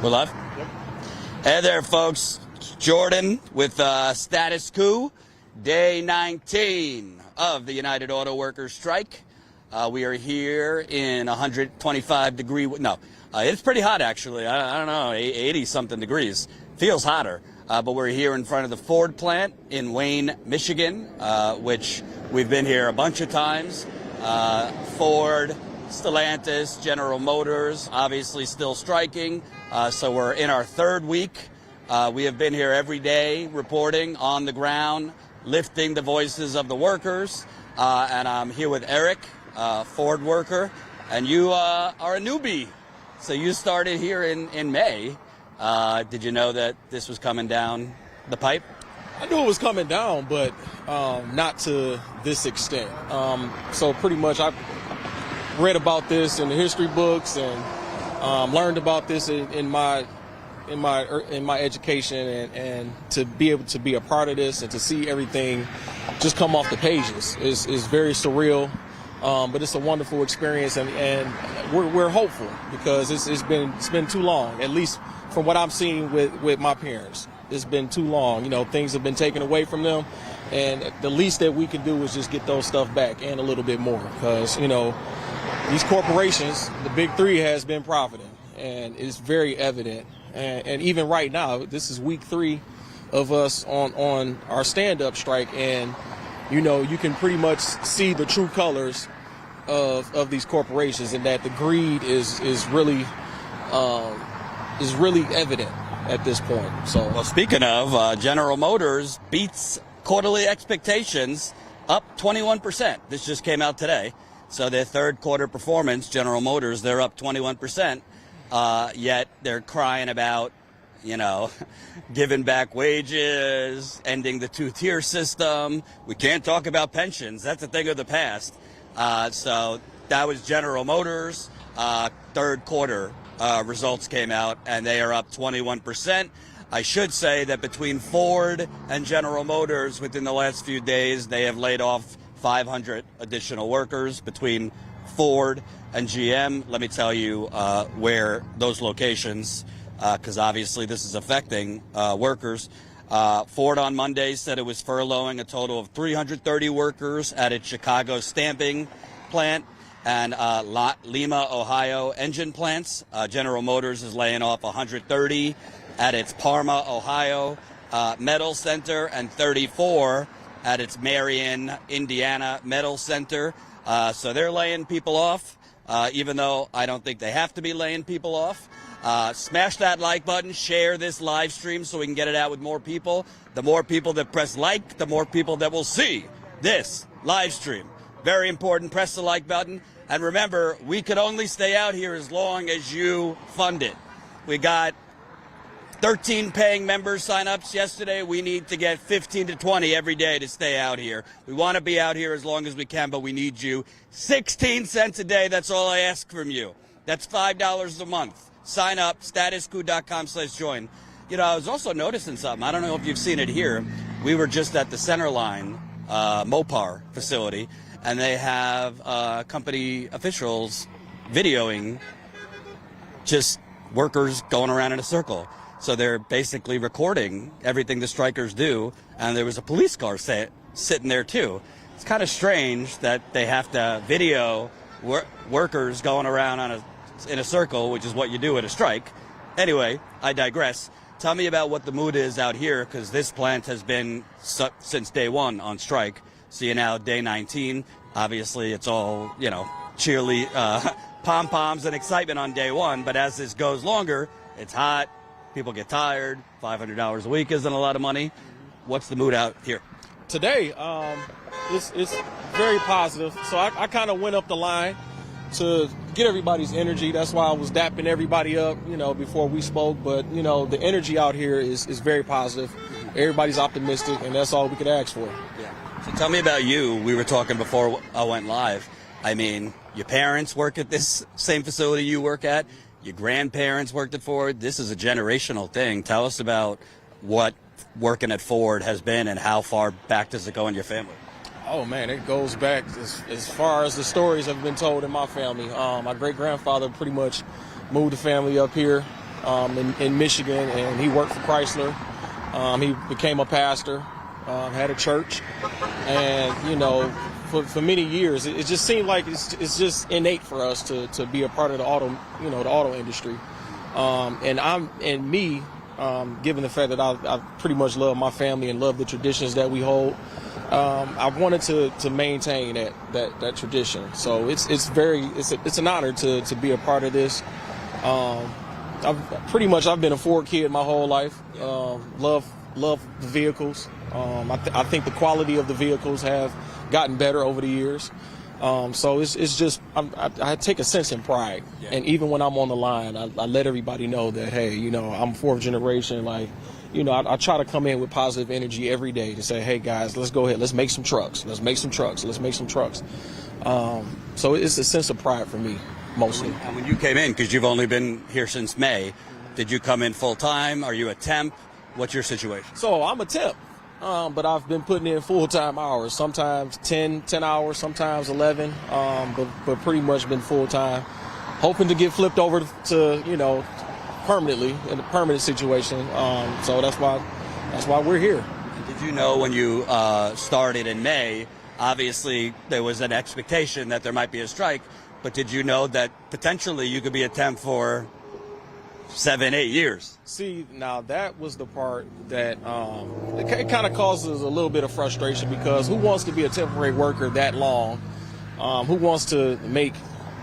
We're live? Yep. Hey there, folks. It's Jordan with Status Coup, day 19 of the United Auto Workers strike. We are here in 125 degree. No, it's pretty hot actually. I don't know, 80 something degrees. Feels hotter. But we're here in front of the Ford plant in Wayne, Michigan, which we've been here a bunch of times. Ford, Stellantis, General Motors, obviously still striking. So we're in our third week. We have been here every day reporting on the ground, lifting the voices of the workers. And I'm here with Eric, Ford worker, and you are a newbie. So you started here in May. Did you know that this was coming down the pipe? I knew it was coming down, but not to this extent. So pretty much I read about this in the history books and learned about this in my education, and to be able to be a part of this and to see everything just come off the pages is very surreal. But it's a wonderful experience, and we're hopeful because it's been too long, at least from what I'm seeing with my parents. It's been too long. You know, things have been taken away from them, and the least that we can do is just get those stuff back and a little bit more, because, you know, these corporations, the big three, has been profiting, and it's very evident. And even right now, this is week 3 of us on our stand-up strike, and, you know, you can pretty much see the true colors of these corporations, and that the greed is really evident at this point. So, well, speaking of, General Motors beats quarterly expectations, up 21%. This just came out today. So their third quarter performance, General Motors, they're up 21%. Yet they're crying about, you know, giving back wages, ending the 2-tier system. We can't talk about pensions. That's a thing of the past. So that was General Motors. Third quarter results came out, and they are up 21%. I should say that between Ford and General Motors, within the last few days, they have laid off 500 additional workers. Between Ford and GM, let me tell you where those locations, because obviously this is affecting workers. Ford on Monday said it was furloughing a total of 330 workers at its Chicago stamping plant and Lima, Ohio engine plants. General Motors is laying off 130 at its Parma, Ohio metal center, and 34 at its Marion, Indiana metal center. So they're laying people off, even though I don't think they have to be laying people off. Smash that like button, share this live stream so we can get it out with more people. The more people that press like, the more people that will see this live stream. Very important, press the like button. And remember, we could only stay out here as long as you fund it. We got 13 paying members sign-ups yesterday. We need to get 15 to 20 every day to stay out here. We want to be out here as long as we can, but we need you. 16 cents a day, that's all I ask from you. That's $5 a month. Sign up, statuscoup.com/join. You know, I was also noticing something. I don't know if you've seen it here. We were just at the Centerline Mopar facility, and they have company officials videoing just workers going around in a circle. So they're basically recording everything the strikers do, and there was a police car sitting there too. It's kind of strange that they have to video workers going around in a circle, which is what you do at a strike. Anyway, I digress. Tell me about what the mood is out here, because this plant has been since day 1 on strike. So you're now day 19. Obviously, it's all, you know, cheerly pom-poms and excitement on day 1. But as this goes longer, it's hot. People get tired. $500 a week isn't a lot of money. What's the mood out here? today, it's very positive. So I kind of went up the line to get everybody's energy. That's why I was dapping everybody up, before we spoke. But, the energy out here is very positive. Everybody's optimistic, and that's all we could ask for. Yeah. So tell me about you. We were talking before I went live. I mean, your parents work at this same facility you work at. Your grandparents worked at Ford. This is a generational thing. Tell us about what working at Ford has been and how far back does it go in your family? Oh, man, it goes back as far as the stories have been told in my family. My great-grandfather pretty much moved the family up here in Michigan, and he worked for Chrysler. He became a pastor, had a church, and for many years, it just seemed like it's just innate for us to be a part of the auto industry. Given the fact that I pretty much love my family and love the traditions that we hold, I wanted to maintain that tradition. So it's an honor to be a part of this. I've been a Ford kid my whole life. Love the vehicles. I think the quality of the vehicles have gotten better over the years. So it's just I take a sense in pride, and even when I'm on the line, I let everybody know that, hey, I'm fourth generation. Like, I try to come in with positive energy every day to say, hey guys, let's go ahead, let's make some trucks, let's make some trucks. So it's a sense of pride for me mostly. And when you came in, because you've only been here since May, did you come in full time? Are you a temp? What's your situation? So I'm a temp. But I've been putting in full-time hours, sometimes 10 hours, sometimes 11, but pretty much been full-time, hoping to get flipped over to, permanently in a permanent situation. So that's why we're here. Did you know when you started in May, obviously there was an expectation that there might be a strike, but did you know that potentially you could be a temp for 7-8 years? See, now that was the part that it kind of causes a little bit of frustration, because who wants to be a temporary worker that long? Who wants to make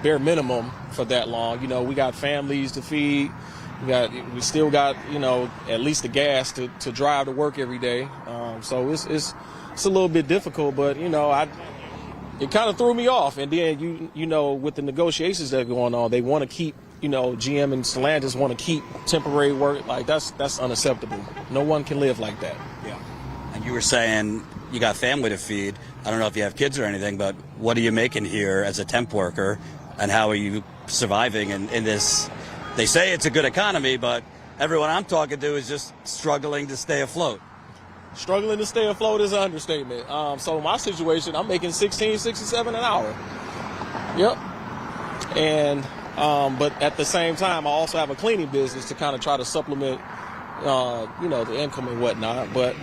bare minimum for that long? We got families to feed. We still got at least the gas to drive to work every day. So it's a little bit difficult, but it kind of threw me off. And then with the negotiations that are going on, they want to keep. GM and Stellantis want to keep temporary work. Like, that's unacceptable. No one can live like that. Yeah. And you were saying you got family to feed. I don't know if you have kids or anything, but what are you making here as a temp worker, and how are you surviving in this? They say it's a good economy, but everyone I'm talking to is just struggling to stay afloat. Struggling to stay afloat is an understatement. So my situation, I'm making $16.67 an hour. Yep. And but at the same time, I also have a cleaning business to kind of try to supplement, the income and whatnot. But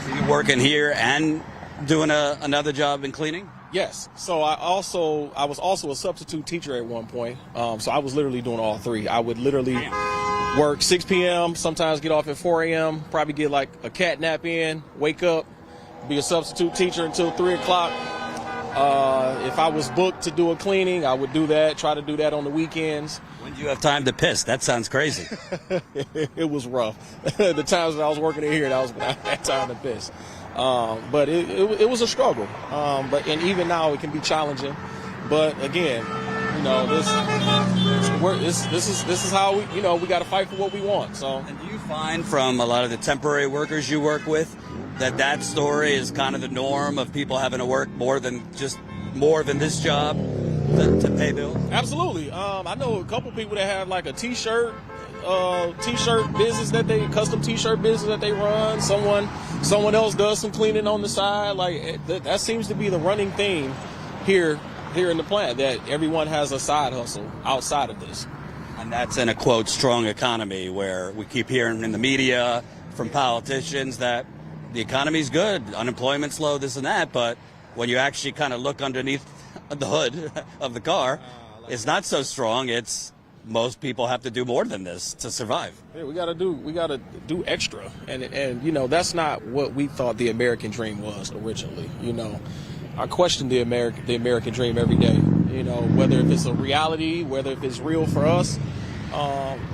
so you working here and doing another job in cleaning? Yes. So I was also a substitute teacher at one point. So I was literally doing all three. I would literally work 6 p.m., sometimes get off at 4 a.m., probably get like a cat nap in, wake up, be a substitute teacher until 3 o'clock. If I was booked to do a cleaning, I would do that, try to do that on the weekends. When do you have time to piss? That sounds crazy. It was rough. The times that I was working in here, that was when I had time to piss. But it was a struggle. And even now it can be challenging. But again, this is how we got to fight for what we want. So. And do you find from a lot of the temporary workers you work with that story is kind of the norm of people having to work more than this job to pay bills? Absolutely. I know a couple people that have like a t-shirt business custom t-shirt business that they run. Someone else does some cleaning on the side. Like that seems to be the running theme here in the plant, that everyone has a side hustle outside of this. And that's in a quote strong economy, where we keep hearing in the media from politicians that the economy's good, unemployment's low, this and that, but when you actually kind of look underneath the hood of the car, it's not so strong. It's most people have to do more than this to survive. Yeah, we gotta do extra, and that's not what we thought the American dream was originally. I question the American dream every day. Whether if it's a reality, whether if it's real for us,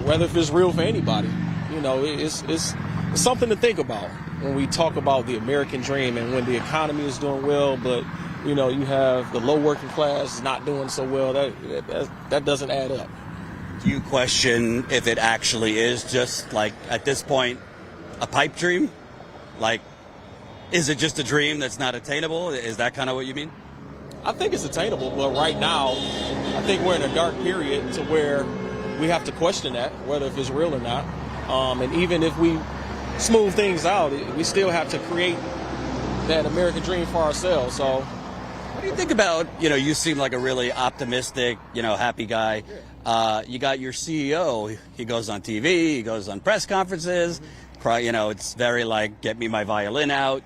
whether if it's real for anybody. It's something to think about when we talk about the American dream, and when the economy is doing well, but you have the low working class not doing so well. That doesn't add up. Do you question if it actually is just, like, at this point, a pipe dream? Like, is it just a dream that's not attainable? Is that kind of what you mean? I think it's attainable, but right now, I think we're in a dark period to where we have to question that, whether if it's real or not. And even if we smooth things out, we still have to create that American dream for ourselves. So, what do you think about, you seem like a really optimistic, happy guy. You got your CEO. He goes on TV. He goes on press conferences. It's very like, get me my violin out.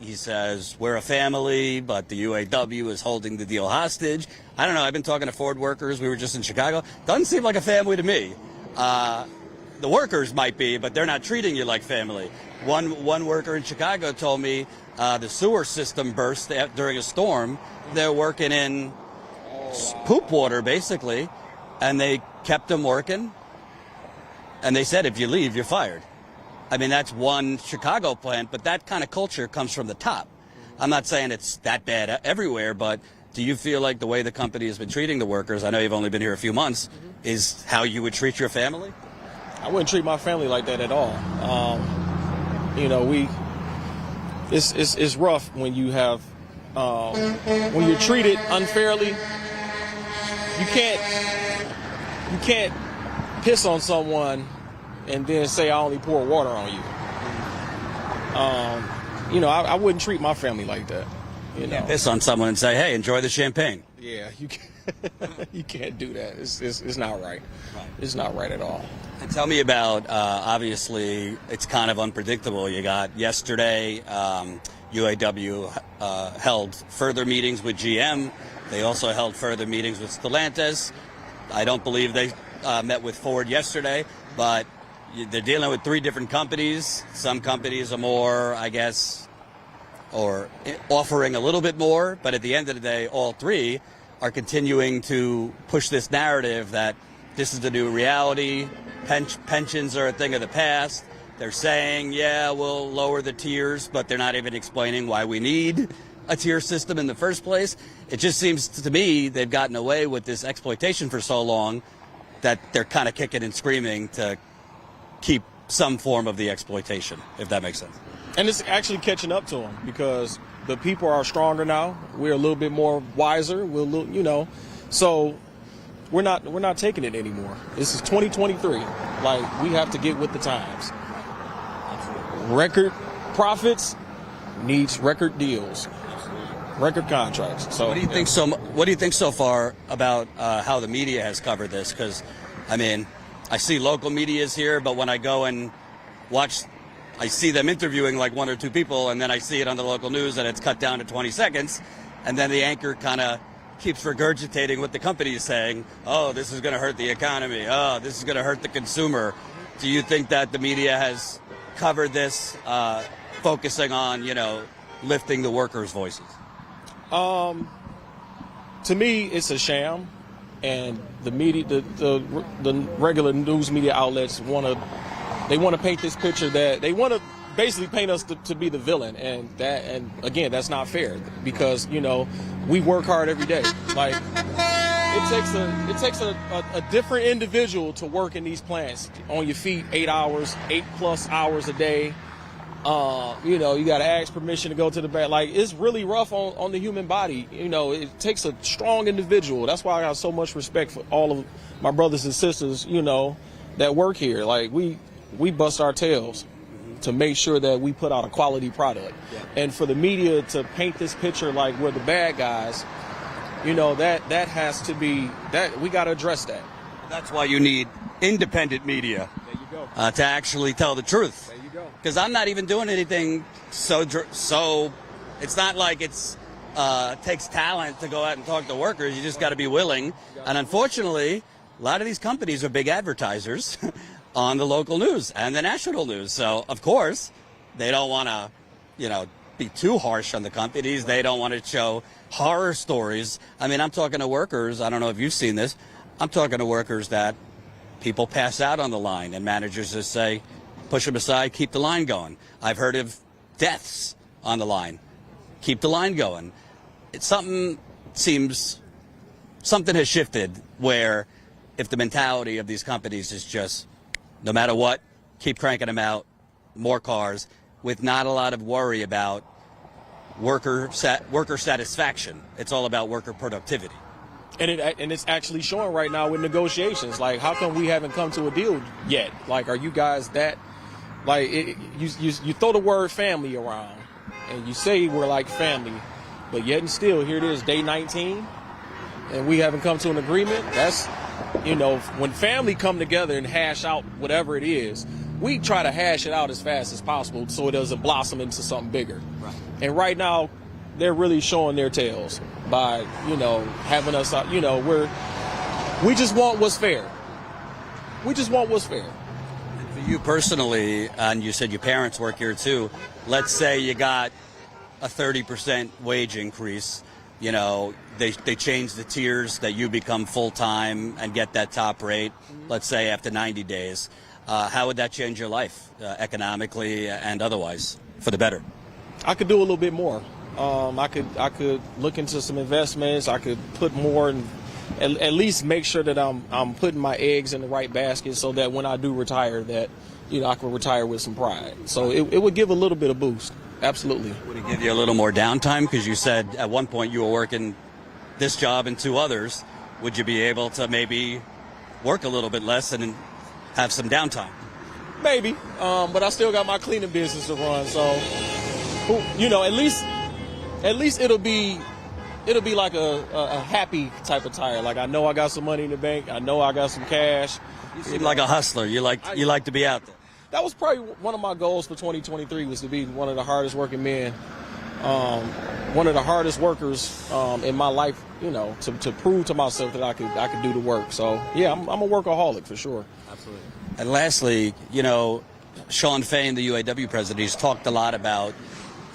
He says, we're a family, but the UAW is holding the deal hostage. I don't know. I've been talking to Ford workers. We were just in Chicago. Doesn't seem like a family to me. The workers might be, but they're not treating you like family. One worker in Chicago told me the sewer system burst during a storm. They're working in poop water, basically, and they kept them working. And they said, if you leave, you're fired. I mean, that's one Chicago plant, but that kind of culture comes from the top. I'm not saying it's that bad everywhere, but do you feel like the way the company has been treating the workers, I know you've only been here a few months, is how you would treat your family? I wouldn't treat my family like that at all. It's rough when you have, when you're treated unfairly. You can't piss on someone and then say I only pour water on you. I wouldn't treat my family like that. You piss on someone and say, hey, enjoy the champagne. Yeah, you can't do that. It's not right. It's not right at all. And tell me about, obviously, it's kind of unpredictable. You got yesterday, UAW held further meetings with GM. They also held further meetings with Stellantis. I don't believe they met with Ford yesterday, but they're dealing with three different companies. Some companies are more, I guess, or offering a little bit more, but at the end of the day, all three are continuing to push this narrative that this is the new reality. Pensions are a thing of the past. They're saying, yeah, we'll lower the tiers, but they're not even explaining why we need a tier system in the first place. It just seems to me they've gotten away with this exploitation for so long that they're kind of kicking and screaming to keep some form of the exploitation, if that makes sense. And it's actually catching up to them because the people are stronger now. We're a little bit more wiser. So we're not taking it anymore. This is 2023. Like, we have to get with the times. Record profits needs record deals, record contracts. So what do you think? What do you think so far about how the media has covered this? Because, I mean, I see local media's here, but when I go and watch, I see them interviewing like one or two people, and then I see it on the local news and it's cut down to 20 seconds, and then the anchor kind of keeps regurgitating what the company is saying. Oh, this is going to hurt the economy. Oh, this is going to hurt the consumer. Do you think that the media has covered this, focusing on, lifting the workers' voices? To me, it's a sham, and the media, the regular news media outlets want to paint this picture that they want to basically paint us to be the villain, and again, that's not fair because we work hard every day. Like, it takes a different individual to work in these plants on your feet 8+ hours a day. You got to ask permission to go to the back. Like, it's really rough on the human body. It takes a strong individual. That's why I got so much respect for all of my brothers and sisters, that work here. Like, we bust our tails to make sure that we put out a quality product. Yeah. And for the media to paint this picture like we're the bad guys, that has to be, that we got to address that. That's why you need independent media. There you go. To actually tell the truth. There you go. Because I'm not even doing anything so it's not like it's takes talent to go out and talk to workers. You just got to be willing. And unfortunately, a lot of these companies are big advertisers on the local news and the national news. So, of course, they don't want to, be too harsh on the companies. They don't want to show horror stories. I mean, I'm talking to workers. I don't know if you've seen this. I'm talking to workers that people pass out on the line and managers just say, push them aside, keep the line going. I've heard of deaths on the line. Keep the line going. Something has shifted where if the mentality of these companies is just, no matter what, keep cranking them out, more cars, with not a lot of worry about worker satisfaction. It's all about worker productivity. And it's actually showing right now with negotiations. Like, how come we haven't come to a deal yet? Like, are you guys that, like, you throw the word family around and you say we're like family, but yet and still, here it is, day 19, and we haven't come to an agreement. you know, when family come together and hash out whatever it is, we try to hash it out as fast as possible so it doesn't blossom into something bigger. Right. And right now, they're really showing their tails by, you know, having us, you know, we just want what's fair. We just want what's fair. For you personally, and you said your parents work here too, let's say you got a 30% wage increase, you know, they change the tiers that you become full-time and get that top rate, let's say after 90 days. How would that change your life economically and otherwise for the better? I could do a little bit more. I could look into some investments. I could put more and at least make sure that I'm putting my eggs in the right basket so that when I do retire, that, you know, I can retire with some pride. So it would give a little bit of boost. Absolutely. Would it give you a little more downtime? Because you said at one point you were working this job and 2 others. Would you be able to maybe work a little bit less and have some downtime? Maybe, but I still got my cleaning business to run. So, you know, at least it'll be like a happy type of tire. Like, I know I got some money in the bank. I know I got some cash. You seem like a hustler. You like to be out there. That was probably one of my goals for 2023 was to be one of the hardest working men, one of the hardest workers in my life. You know, to prove to myself that I could do the work. So yeah, I'm a workaholic for sure. Absolutely. And lastly, you know, Shawn Fain, the UAW president, he's talked a lot about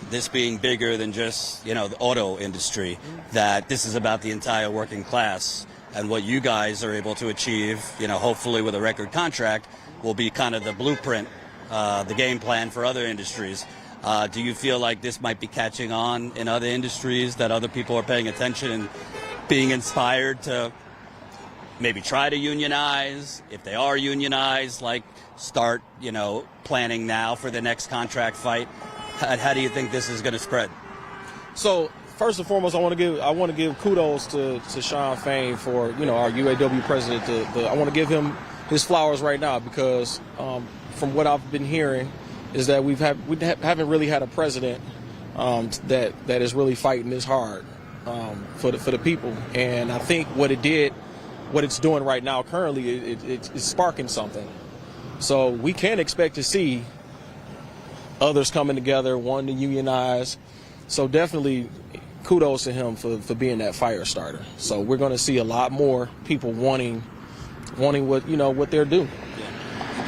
this being bigger than just, you know, the auto industry, that this is about the entire working class, and what you guys are able to achieve, you know, hopefully with a record contract, will be kind of the blueprint, the game plan for other industries. Do you feel like this might be catching on in other industries, that other people are paying attention and being inspired to maybe try to unionize? If they are unionized, like start, you know, planning now for the next contract fight. How do you think this is going to spread? So first and foremost, I want to give kudos to Shawn Fain for, you know, our UAW president. I want to give him his flowers right now because from what I've been hearing is that we haven't really had a president that is really fighting this hard for the people. And I think what it's doing right now currently, it's sparking something. So we can expect to see others coming together, wanting to unionize. So definitely kudos to him for being that fire starter. So we're going to see a lot more people wanting what they're doing.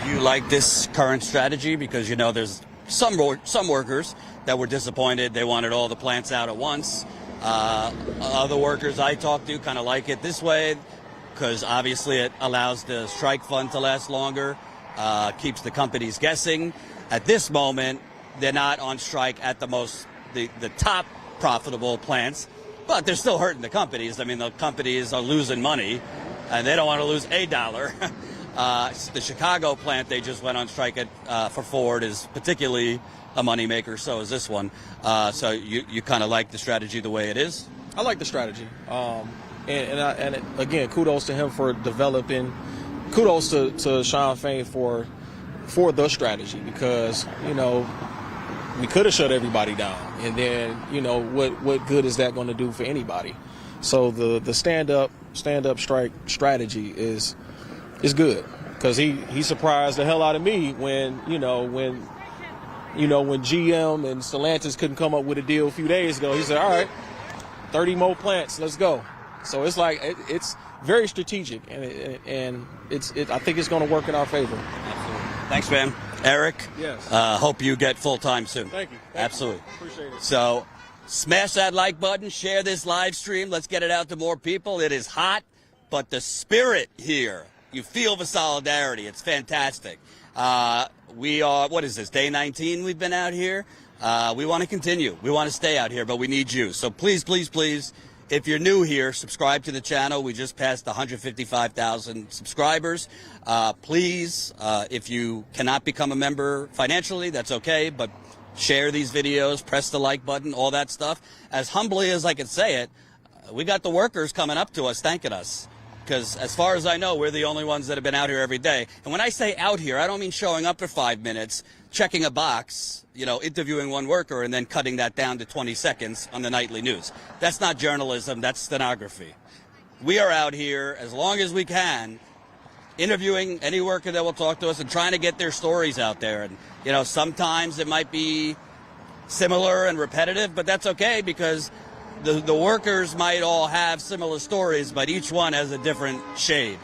Do you like this current strategy? Because, you know, there's some workers that were disappointed. They wanted all the plants out at once. Other workers I talked to kind of like it this way because obviously it allows the strike fund to last longer, keeps the companies guessing. At this moment, they're not on strike at the top profitable plants, but they're still hurting the companies. I mean, the companies are losing money, and they don't want to lose $1. The Chicago plant they just went on strike for Ford is particularly a moneymaker. So is this one. So you kind of like the strategy the way it is? I like the strategy. And again, kudos to him for developing. Kudos to Shawn Fain for the strategy because, you know, we could have shut everybody down, and then, you know, what good is that going to do for anybody? So the stand up strike strategy is good because he surprised the hell out of me when GM and Stellantis couldn't come up with a deal a few days ago. He said, all right, 30 more plants, let's go. So it's like it's very strategic, and I think it's going to work in our favor. Absolutely. Thanks, man. Eric, yes. Hope you get full-time soon. Thank you. Absolutely. Appreciate it. So smash that like button, share this live stream. Let's get it out to more people. It is hot, but the spirit here, you feel the solidarity. It's fantastic. We are, what is this, day 19 we've been out here? We want to continue. We want to stay out here, but we need you. So please, please, please, if you're new here, subscribe to the channel. We just passed 155,000 subscribers. Please, if you cannot become a member financially, that's okay, but share these videos, press the like button, all that stuff. As humbly as I can say it, we got the workers coming up to us thanking us. Because as far as I know, we're the only ones that have been out here every day. And when I say out here, I don't mean showing up for 5 minutes, checking a box, you know, interviewing one worker and then cutting that down to 20 seconds on the nightly news. That's not journalism, that's stenography. We are out here as long as we can interviewing any worker that will talk to us and trying to get their stories out there. And, you know, sometimes it might be similar and repetitive, but that's okay because the workers might all have similar stories, but each one has a different shade,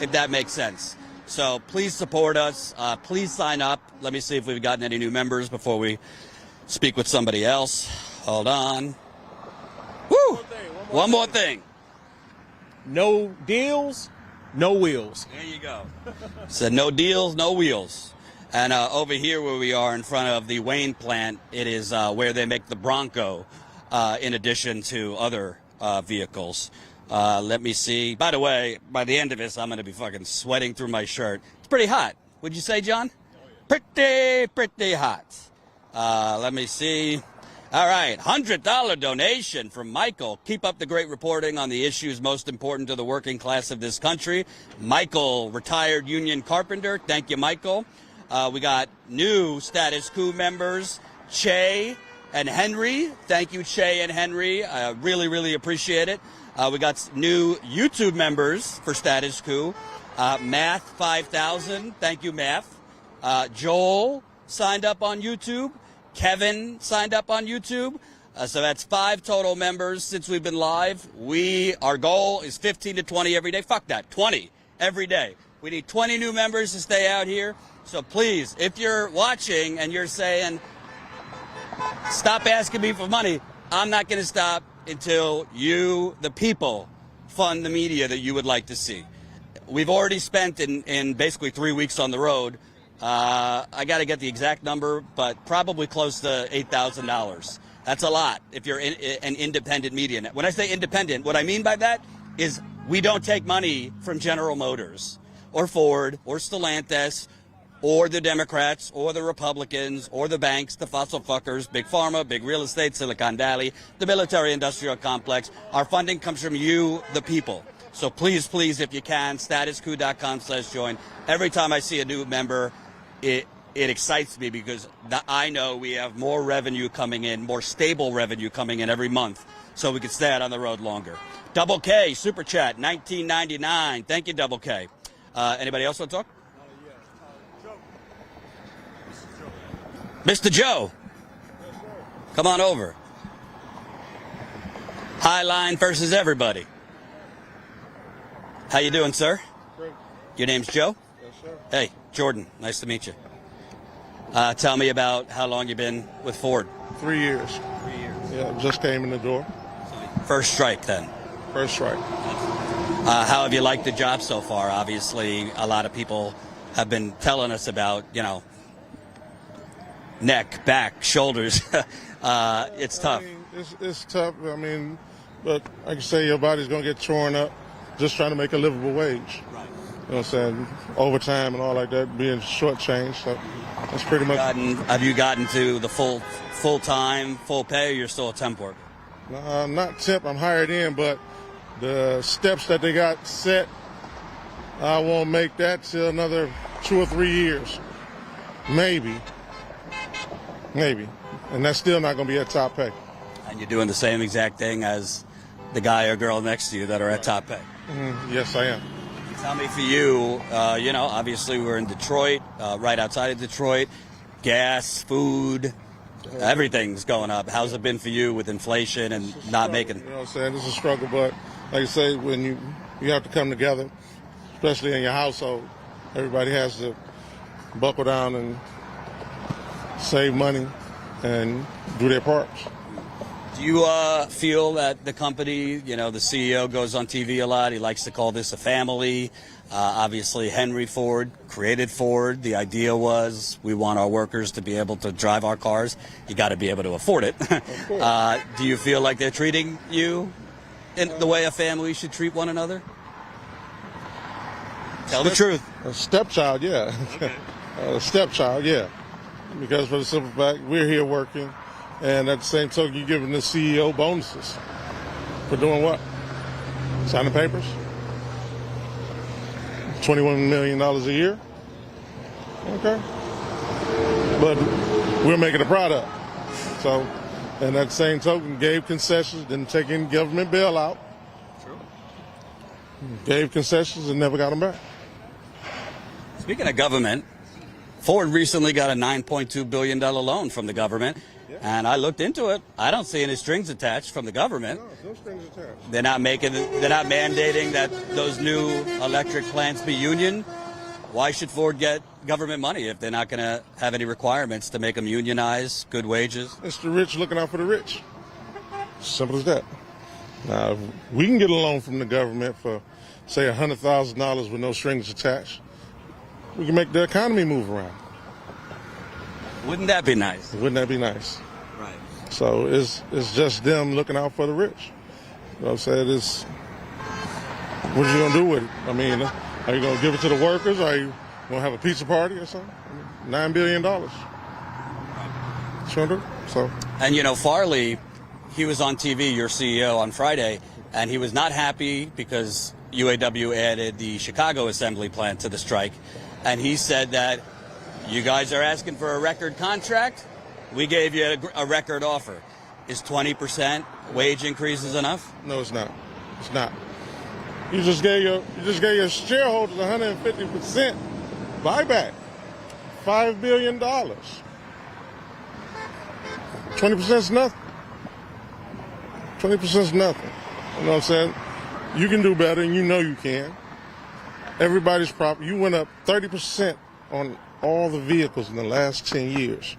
if that makes sense. So please support us. Please sign up. Let me see if we've gotten any new members before we speak with somebody else. Hold on. Woo! One more thing. No deals, no wheels. There you go. Said no deals, no wheels. And over here where we are in front of the Wayne plant, it is where they make the Bronco in addition to other vehicles. Let me see. By the way, by the end of this, I'm going to be fucking sweating through my shirt. It's pretty hot. Would you say, John? Pretty hot. Let me see. All right, $100 donation from Michael. Keep up the great reporting on the issues most important to the working class of this country. Michael, retired union carpenter. Thank you, Michael. We got new Status Coup members, Che and Henry. Thank you, Che and Henry. I really, really appreciate it. We got new YouTube members for Status Coup. Math 5000. Thank you, Math. Joel signed up on YouTube. Kevin signed up on YouTube. So that's 5 total members since we've been live. Our goal is 15 to 20 every day. Fuck that. 20 every day. We need 20 new members to stay out here. So please, if you're watching and you're saying, stop asking me for money, I'm not going to stop until you, the people, fund the media that you would like to see. We've already spent in basically 3 weeks on the road. I got to get the exact number, but probably close to $8,000. That's a lot if you're an independent media. When I say independent, what I mean by that is we don't take money from General Motors or Ford or Stellantis or the Democrats or the Republicans or the banks, the fossil fuckers, big pharma, big real estate, Silicon Valley, the military-industrial complex. Our funding comes from you, the people. So please, please, if you can, statuscoup.com/join. Every time I see a new member, it excites me because I know we have more revenue coming in, more stable revenue coming in every month, so we can stay out on the road longer. Double K, Super Chat, $19.99. Thank you, Double K. Anybody else want to talk? Mr. Joe, come on over. Highline versus everybody. How you doing, sir? Great. Your name's Joe? Yes, sir. Hey, Jordan. Nice to meet you. Tell me about how long you've been with Ford. 3 years. 3 years. Yeah, just came in the door. First strike, then. First strike. How have you liked the job so far? Obviously, a lot of people have been telling us about, neck, back, shoulders. It's tough. I mean, it's tough. I mean, but like you say, your body's going to get torn up just trying to make a livable wage. Right. You know what I'm saying? Overtime and all like that, being shortchanged. So that's pretty much. Have you gotten to the full-time, full pay, or you're still a temp worker? No, I'm not temp. I'm hired in, but the steps that they got set, I won't make that till another 2 or 3 years. Maybe. And that's still not going to be at top pay. And you're doing the same exact thing as the guy or girl next to you that are at top pay. Mm-hmm. Yes, I am. Tell me, for you, obviously we're in Detroit, right outside of Detroit. Gas, food, everything's going up. How's it been for you with inflation and not making? You know what I'm saying? It's a struggle, but like I say, when you have to come together, especially in your household, everybody has to buckle down and save money and do their parts. Do you feel that the company, the CEO goes on TV a lot, he likes to call this a family. Obviously, Henry Ford created Ford. The idea was we want our workers to be able to drive our cars. You got to be able to afford it. Do you feel like they're treating you in the way a family should treat one another? Tell the truth. A stepchild, yeah. Okay. A stepchild, yeah. Because for the simple fact, we're here working, and at the same token, you're giving the CEO bonuses. For doing what? Signing papers? $21 million a year? Okay. But we're making a product. So, and at the same token, gave concessions, didn't take any government bailout. True. Gave concessions and never got them back. Speaking of government, Ford recently got a $9.2 billion loan from the government, and I looked into it. I don't see any strings attached from the government. No strings attached. They're not mandating that those new electric plants be union. Why should Ford get government money if they're not going to have any requirements to make them unionize, good wages? It's the rich looking out for the rich. Simple as that. Now, if we can get a loan from the government for, say, $100,000 with no strings attached, we can make the economy move around. Wouldn't that be nice? Wouldn't that be nice? Right. So it's just them looking out for the rich. You know what I'm saying? It's, what are you going to do with it? I mean, are you going to give it to the workers? Or are you going to have a pizza party or something? $9 billion. Sure. So. And, you know, Farley, he was on TV, your CEO, on Friday, and he was not happy because UAW added the Chicago assembly plant to the strike. And he said that you guys are asking for a record contract. We gave you a record offer. Is 20% wage increases enough? No, it's not. It's not. You just gave your shareholders 150% buyback. $5 billion. 20% is nothing. 20% is nothing. You know what I'm saying? You can do better, and you know you can. Everybody's property. You went up 30% on all the vehicles in the last 10 years.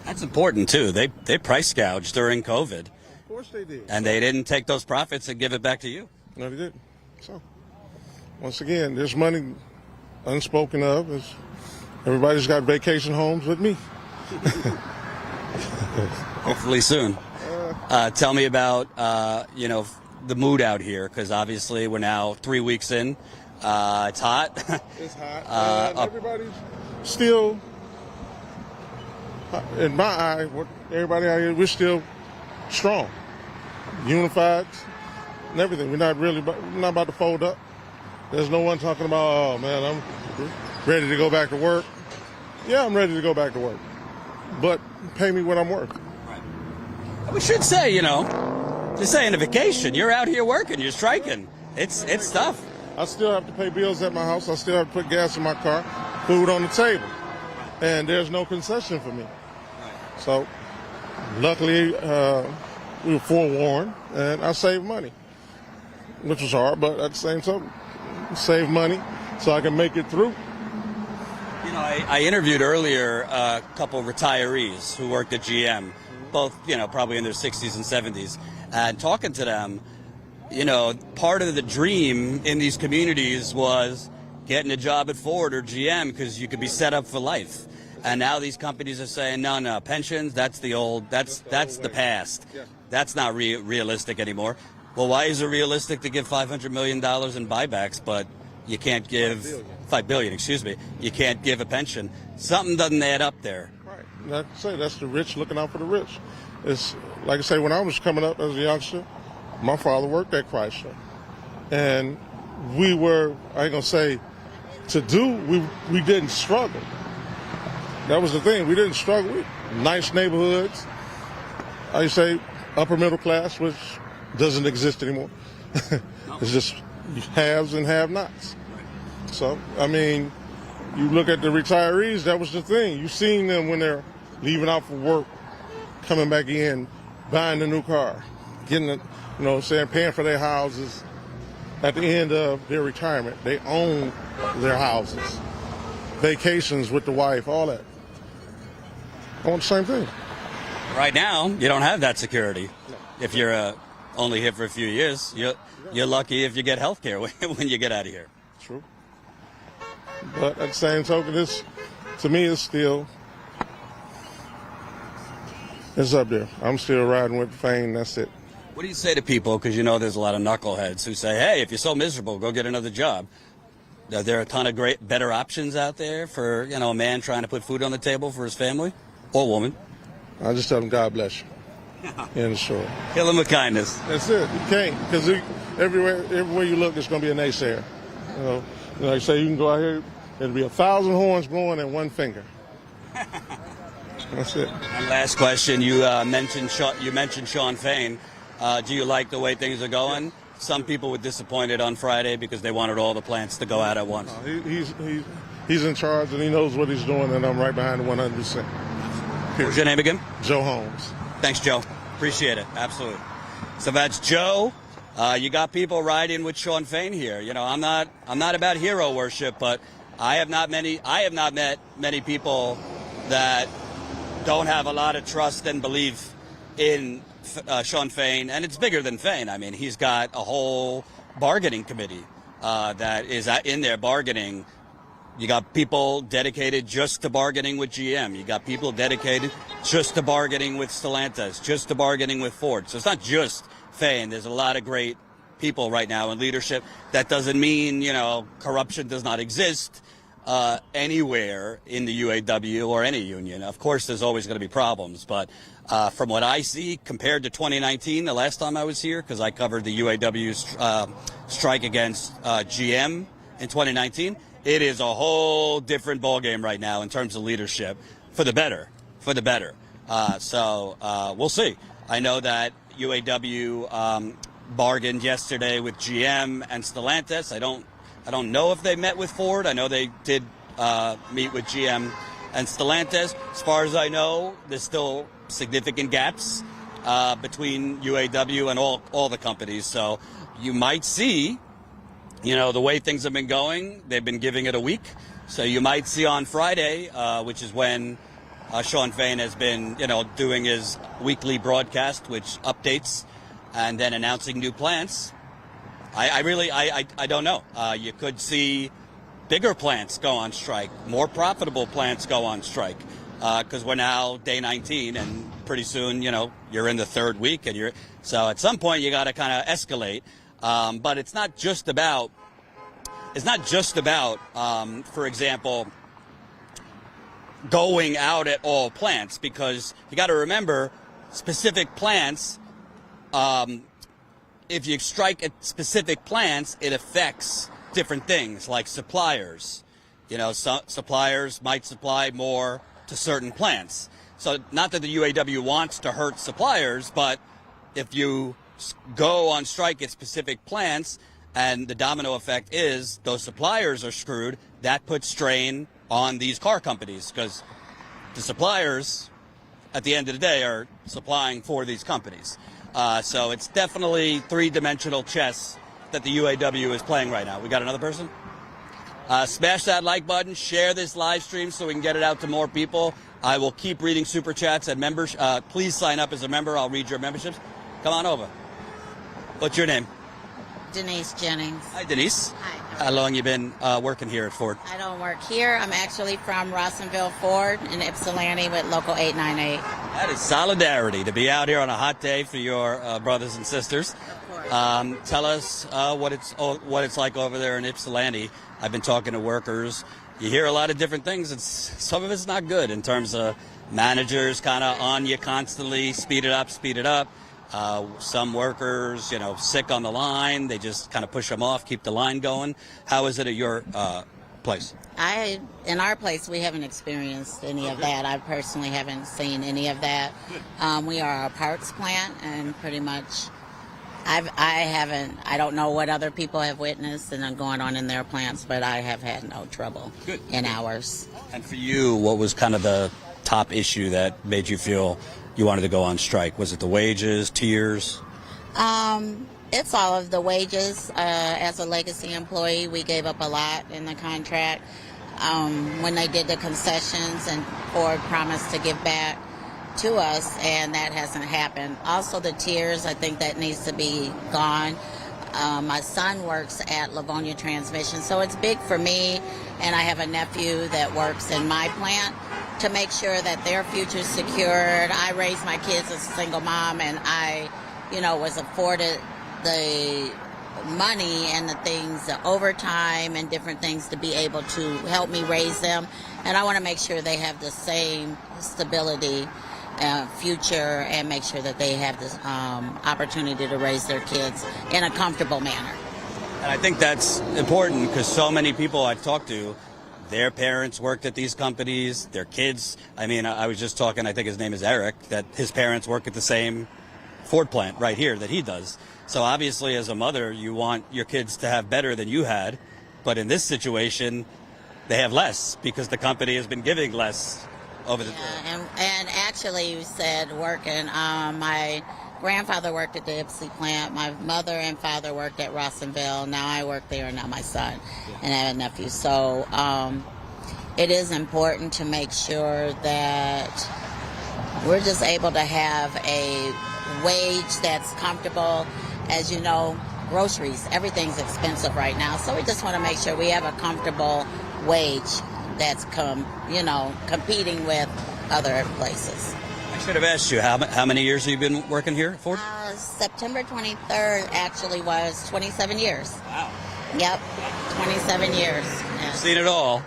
That's important, too. They price gouged during COVID. Of course they did. And they didn't take those profits and give it back to you. No, they didn't. So, once again, there's money unspoken of. Everybody's got vacation homes with me. Hopefully soon. Tell me about, the mood out here, because obviously we're now 3 weeks in. It's hot. It's hot. Everybody's still, in my eye, everybody out here, we're still strong, unified, and everything. We're not about to fold up. There's no one talking about, oh man, I'm ready to go back to work. Yeah, I'm ready to go back to work, but pay me what I'm worth. Right. We should say, this ain't a vacation. You're out here working. You're striking. It's tough. I still have to pay bills at my house. I still have to put gas in my car, food on the table, and there's no concession for me. So, luckily, we were forewarned, and I saved money, which was hard, but at the same time, save money so I can make it through. I interviewed earlier a couple of retirees who worked at GM, both, probably in their 60s and 70s, and talking to them, part of the dream in these communities was getting a job at Ford or GM because you could be set up for life. And now these companies are saying, no, pensions, that's the past. That's not realistic anymore. Well, why is it realistic to give $500 million in buybacks, but you can't give $5 billion, you can't give a pension? Something doesn't add up there. Right. Like I say, that's the rich looking out for the rich. It's like I say, when I was coming up as a youngster, my father worked at Chrysler. And we were, I ain't gonna say we didn't struggle. That was the thing. We didn't struggle. Nice neighborhoods. I say upper middle class, which doesn't exist anymore. It's just haves and have-nots. So, I mean, you look at the retirees, that was the thing. You've seen them when they're leaving out for work, coming back in, buying a new car, getting paying for their houses. At the end of their retirement, they own their houses. Vacations with the wife, all that. I want the same thing. Right now, you don't have that security. If you're only here for a few years, you're lucky if you get health care when you get out of here. True. But at the same token, to me, it's up there. I'm still riding with the fame, that's it. What do you say to people, because there's a lot of knuckleheads who say, hey, if you're so miserable, go get another job. Are there a ton of better options out there for, a man trying to put food on the table for his family or woman? I just tell them, God bless you. In the short. Kill him with kindness. That's it. You can't, because everywhere you look, there's going to be a naysayer. Like I say, you can go out here, there'll be 1,000 horns blowing and one finger. That's it. And last question, you mentioned Sean Fain. Do you like the way things are going? some people were disappointed on Friday because they wanted all the plants to go out at once. He's in charge and he knows what he's doing, and I'm right behind him 100%. What's your name again? Joe Holmes. Thanks, Joe. Appreciate it. Absolutely. So that's Joe. You got people riding with Shawn Fain here. You know, I'm not about hero worship, but I have not met many people that don't have a lot of trust and belief in Shawn Fain, and it's bigger than Fain. I mean, he's got a whole bargaining committee that is in there bargaining. You got people dedicated just to bargaining with GM. You got people dedicated just to bargaining with Stellantis, just to bargaining with Ford. So it's not just Fain. There's a lot of great people right now in leadership. That doesn't mean, you know, corruption does not exist anywhere in the UAW or any union. Of course, there's always going to be problems. But from what I see, compared to 2019, the last time I was here, because I covered the UAW strike against GM in 2019, it is a whole different ballgame right now in terms of leadership, for the better, So we'll see. I know that UAW bargained yesterday with GM and Stellantis. I don't know if they met with Ford. I know they did meet with GM and Stellantis. As far as I know, there's still significant gaps between UAW and all the companies. So you might see, you know, the way things have been going, they've been giving it a week. So you might see on Friday, which is when Shawn Fain has been, you know, doing his weekly broadcast, which updates and then announcing new plants. I don't know. You could see bigger plants go on strike, more profitable plants go on strike, because we're now day 19, and pretty soon, you know, you're in the third week, and so at some point you got to kind of escalate. But it's not just about, for example, going out at all plants, because you got to remember specific plants. If you strike at specific plants, it affects different things like suppliers. You know, suppliers might supply more to certain plants. So not that the UAW wants to hurt suppliers, but if you go on strike at specific plants and the domino effect is those suppliers are screwed, that puts strain on these car companies, because the suppliers at the end of the day are supplying for these companies. So it's definitely three-dimensional chess that the UAW is playing right now. We got another person? Smash that like button, share this live stream so we can get it out to more people. I will keep reading super chats and members. Please sign up as a member. I'll read your memberships. Come on over. What's your name? Denise Jennings. Hi, Denise. Hi. How long you been working here at Ford? I don't work here. I'm actually from Rossonville Ford in Ypsilanti with Local 898. That is solidarity, to be out here on a hot day for your brothers and sisters. Of course. Tell us what it's like over there in Ypsilanti. I've been talking to workers. You hear a lot of different things. Some of it's not good in terms of managers kind of on you constantly, speed it up. Some workers, you know, sick on the line. They just kind of push them off, keep the line going. How is it at your place? In our place, we haven't experienced any of that. I personally haven't seen any of that. We are a parts plant, and pretty much I don't know what other people have witnessed and going on in their plants, but I have had no trouble in ours. And for you, what was kind of the top issue that made you feel you wanted to go on strike? Was it the wages, tiers? It's all of the wages. As a legacy employee, we gave up a lot in the contract. When they did the concessions, and Ford promised to give back to us, and that hasn't happened. Also, the tiers, I think that needs to be gone. My son works at Livonia Transmission, so it's big for me, and I have a nephew that works in my plant to make sure that their future's secured. I raised my kids as a single mom, and I, was afforded the money and the things, the overtime and different things to be able to help me raise them. And I want to make sure they have the same stability, future, and make sure that they have this opportunity to raise their kids in a comfortable manner. And I think that's important because so many people I've talked to, their parents worked at these companies, their kids. I mean, I was just talking, I think his name is Eric, that his parents work at the same Ford plant right here that he does. So obviously, as a mother, you want your kids to have better than you had. But in this situation, they have less because the company has been giving less over the Yeah, and actually, you said working. My grandfather worked at the Ipsy plant. My mother and father worked at Rossonville. Now I work there, and now my son and I have a nephew. So it is important to make sure that we're just able to have a wage that's comfortable. As you know, groceries, everything's expensive right now. So we just want to make sure we have a comfortable wage that's competing with other places. I should have asked you, how many years have you been working here at Ford? September 23rd actually was 27 years. Wow. Yep, 27 years. Yeah. Seen it all.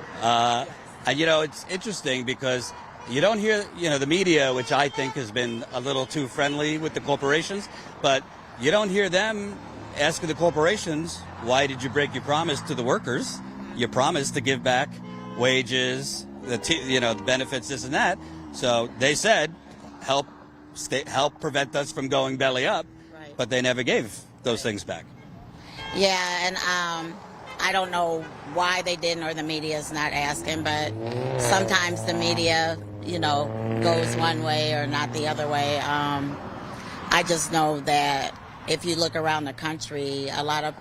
It's interesting because you don't hear, the media, which I think has been a little too friendly with the corporations, but you don't hear them asking the corporations, why did you break your promise to the workers? You promised to give back wages, the benefits, this and that. So they said, help prevent us from going belly up, Right. but they never gave those things back. Yeah, and I don't know why they didn't, or the media's not asking, but sometimes the media, goes one way or not the other way. I just know that if you look around the country, a lot of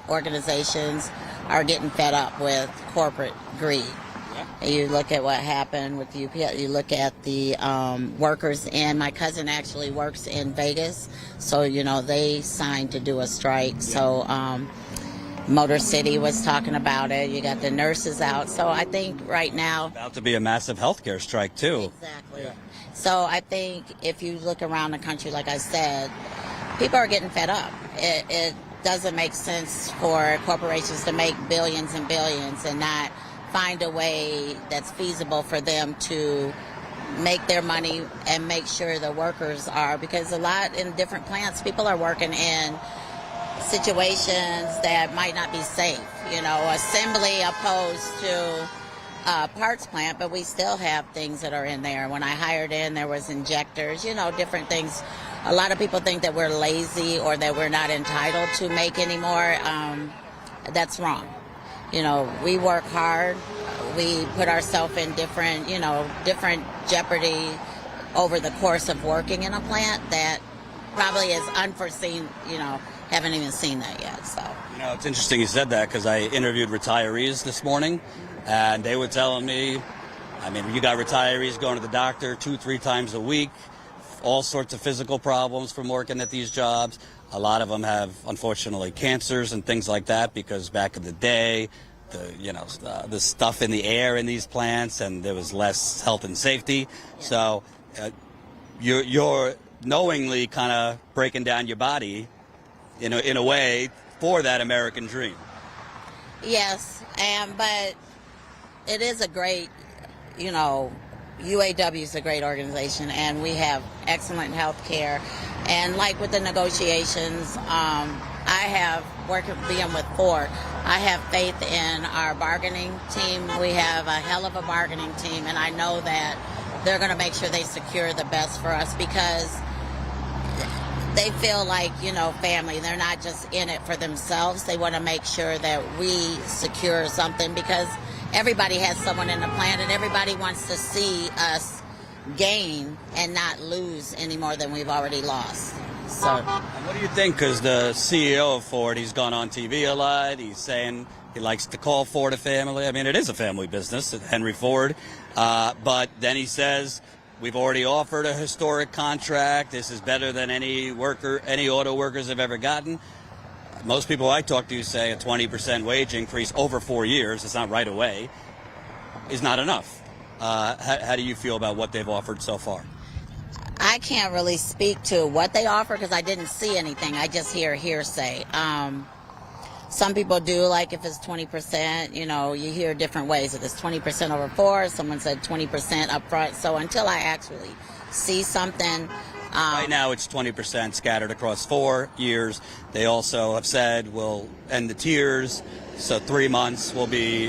organizations are getting fed up with corporate greed. Yeah. You look at what happened with UPS, you look at the workers, and my cousin actually works in Vegas, so, they signed to do a strike. Yeah. So Motor City was talking about it. You got the nurses out. So I think right now... About to be a massive healthcare strike, too. Exactly. Yeah. So I think if you look around the country, like I said, people are getting fed up. It doesn't make sense for corporations to make billions and billions and not find a way that's feasible for them to make their money and make sure the workers are, because a lot in different plants, people are working in situations that might not be safe, assembly opposed to parts plant, but we still have things that are in there. When I hired in, there was injectors, different things. A lot of people think that we're lazy or that we're not entitled to make anymore. That's wrong. We work hard. We put ourselves in different jeopardy over the course of working in a plant that probably is unforeseen, haven't even seen that yet. So it's interesting you said that, because I interviewed retirees this morning, and they were telling me, you got retirees going to the doctor 2-3 times a week, all sorts of physical problems from working at these jobs. A lot of them have, unfortunately, cancers and things like that, because back in the day, the stuff in the air in these plants, and there was less health and safety. Yeah. So you're knowingly kind of breaking down your body in a way for that American dream. Yes, but it is a great, UAW is a great organization, and we have excellent health care. And like with the negotiations, I have being with Ford, I have faith in our bargaining team. We have a hell of a bargaining team, and I know that they're going to make sure they secure the best for us, because they feel like, family. They're not just in it for themselves. They want to make sure that we secure something, because everybody has someone in the plant, and everybody wants to see us gain and not lose any more than we've already lost. So, and what do you think? Because the CEO of Ford, he's gone on TV a lot. He's saying he likes to call Ford a family. It is a family business, Henry Ford. But then he says, we've already offered a historic contract. This is better than any auto workers have ever gotten. Most people I talk to say a 20% wage increase over 4 years, it's not right away, is not enough. How do you feel about what they've offered so far? I can't really speak to what they offer, because I didn't see anything. I just hear hearsay. Some people do, like if it's 20%, you hear different ways. If it's 20% over 4, someone said 20% up front. So until I actually see something... right now it's 20% scattered across 4 years. They also have said we'll end the tiers. So 3 months will be,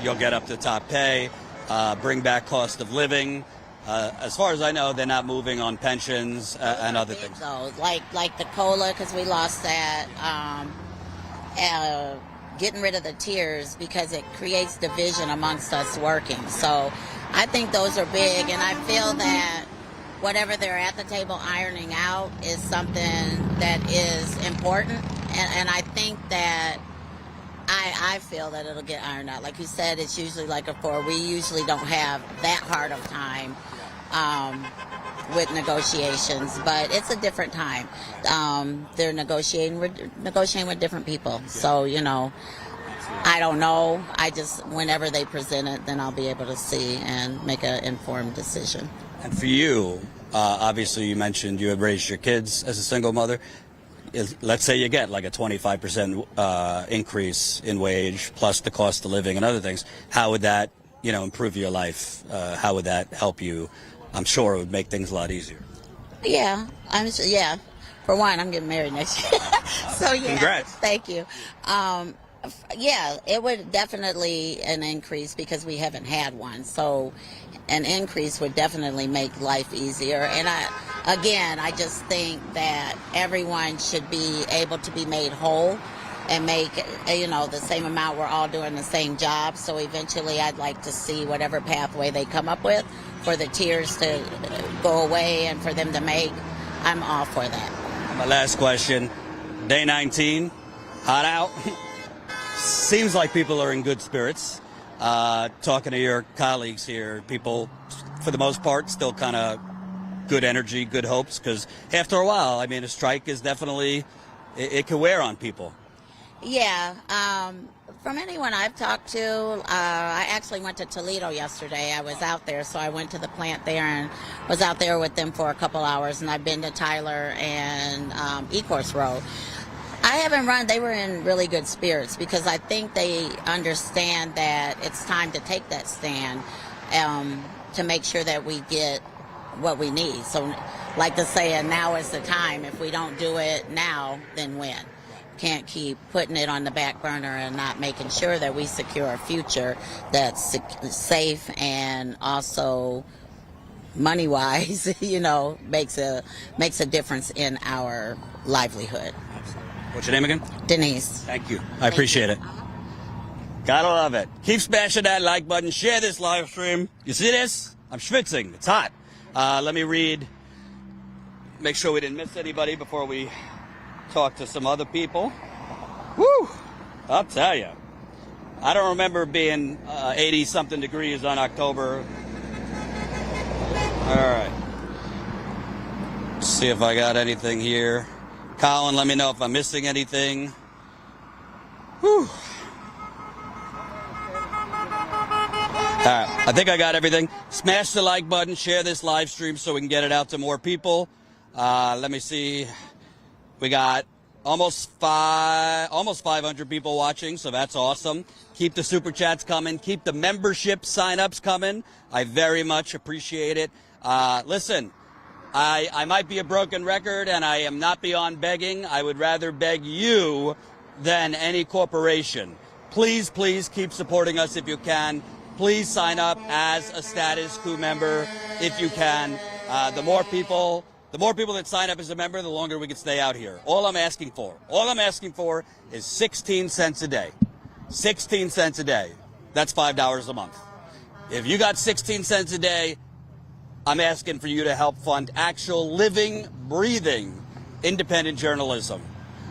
you'll get up to top pay, bring back cost of living. As far as I know, they're not moving on pensions and other things. Though, like the COLA, because we lost that. Getting rid of the tiers because it creates division amongst us working. So I think those are big, and I feel that whatever they're at the table ironing out is something that is important. And I think that I feel that it'll get ironed out. Like you said, it's usually like a 4. We usually don't have that hard of time with negotiations, but it's a different time. They're negotiating with different people. So, I don't know. I just, whenever they present it, then I'll be able to see and make an informed decision. And for you, obviously you mentioned you had raised your kids as a single mother. Let's say you get like a 25% increase in wage plus the cost of living and other things. How would that, improve your life? How would that help you? I'm sure it would make things a lot easier. Yeah, yeah. For one, I'm getting married next year. So yeah. Congrats. Thank you. Yeah, it would definitely an increase because we haven't had one. So an increase would definitely make life easier. And I just think that everyone should be able to be made whole and make, the same amount. We're all doing the same job. So eventually I'd like to see whatever pathway they come up with for the tiers to go away and for them to make. I'm all for that. My last question, day 19, hot out. Seems like people are in good spirits. Talking to your colleagues here, people, for the most part, still kind of good energy, good hopes, because after a while, a strike is definitely, it can wear on people. Yeah. From anyone I've talked to, I actually went to Toledo yesterday. I was out there, so I went to the plant there and was out there with them for a couple hours, and I've been to Tyler and Ecorse Road. I haven't run. They were in really good spirits because I think they understand that it's time to take that stand to make sure that we get what we need. So, like the saying, now is the time. If we don't do it now, then when? Can't keep putting it on the back burner and not making sure that we secure a future that's safe and also money-wise, makes a difference in our livelihood. What's your name again? Denise. Thank you. I appreciate it. Gotta love it. Keep smashing that like button. Share this live stream. You see this? I'm schwitzing. It's hot. Let me read. Make sure we didn't miss anybody before we talk to some other people. Woo! I'll tell you. I don't remember being 80-something degrees on October. All right. Let's see if I got anything here. Colin, let me know if I'm missing anything. Whew. All right, I think I got everything. Smash the like button, share this live stream so we can get it out to more people. Let me see. We got almost 500 people watching, so that's awesome. Keep the super chats coming. Keep the membership signups coming. I very much appreciate it. Listen. I might be a broken record, and I am not beyond begging. I would rather beg you than any corporation. Please, please keep supporting us if you can. Please sign up as a Status Coup member if you can. The more people that sign up as a member, the longer we can stay out here. All I'm asking for is 16 cents a day. 16 cents a day. That's $5 a month. If you got 16 cents a day, I'm asking for you to help fund actual living, breathing, independent journalism.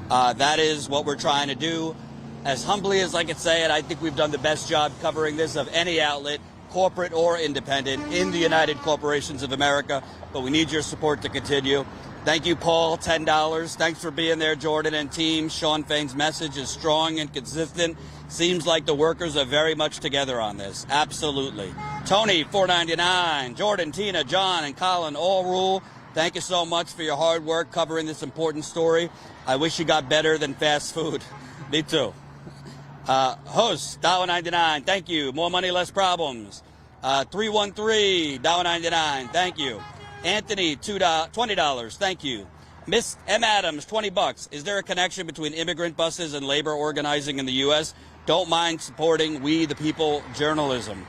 That is what we're trying to do. As humbly as I can say it, I think we've done the best job covering this of any outlet, corporate or independent, in the United Corporations of America. But we need your support to continue. Thank you, Paul, $10. Thanks for being there, Jordan and team. Sean Fain's message is strong and consistent. Seems like the workers are very much together on this. Absolutely. Tony, $4.99. Jordan, Tina, John, and Colin all rule. Thank you so much for your hard work covering this important story. I wish you got better than fast food. Me too. Host, $1.99. Thank you. More money, less problems. 313, $1.99. Thank you. Anthony, $20. Thank you. Miss M. Adams, $20. Is there a connection between immigrant buses and labor organizing in the U.S.? Don't mind supporting We the People journalism.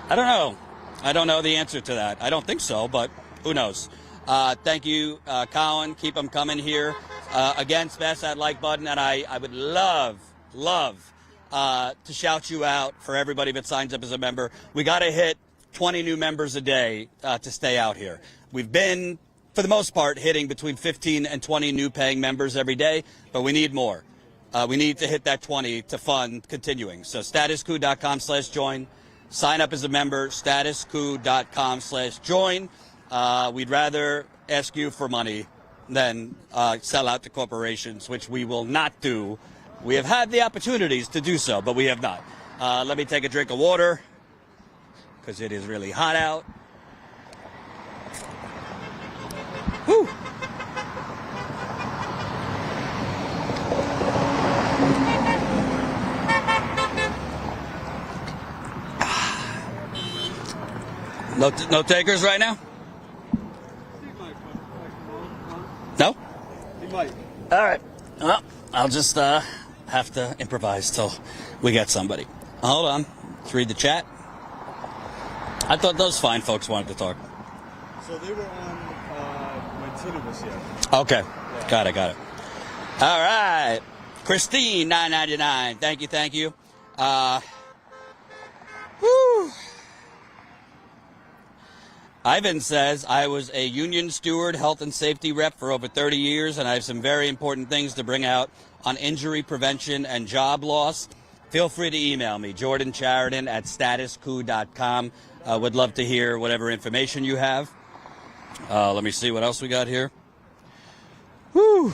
I don't know. I don't know the answer to that. I don't think so, but who knows? Thank you, Colin. Keep them coming here. Again, smash that like button, and I would love to shout you out for everybody that signs up as a member. We got to hit 20 new members a day to stay out here. We've been, for the most part, hitting between 15 and 20 new paying members every day, but we need more. We need to hit that 20 to fund continuing. So statuscoup.com/join. Sign up as a member, statuscoup.com/join. We'd rather ask you for money than sell out to corporations, which we will not do. We have had the opportunities to do so, but we have not. Let me take a drink of water because it is really hot out. Whew. No takers right now? No? He might. All right. Well, I'll just have to improvise till we get somebody. Hold on. Let's read the chat. I thought those fine folks wanted to talk. So they were on when Tina was here. Okay. Yeah. Got it. All right. Christine, $9.99. Thank you. Whew. Ivan says, I was a union steward, health and safety rep for over 30 years, and I have some very important things to bring out on injury prevention and job loss. Feel free to email me, Jordan Chariton at StatusCoup.com. Would love to hear whatever information you have. Let me see what else we got here. Whew.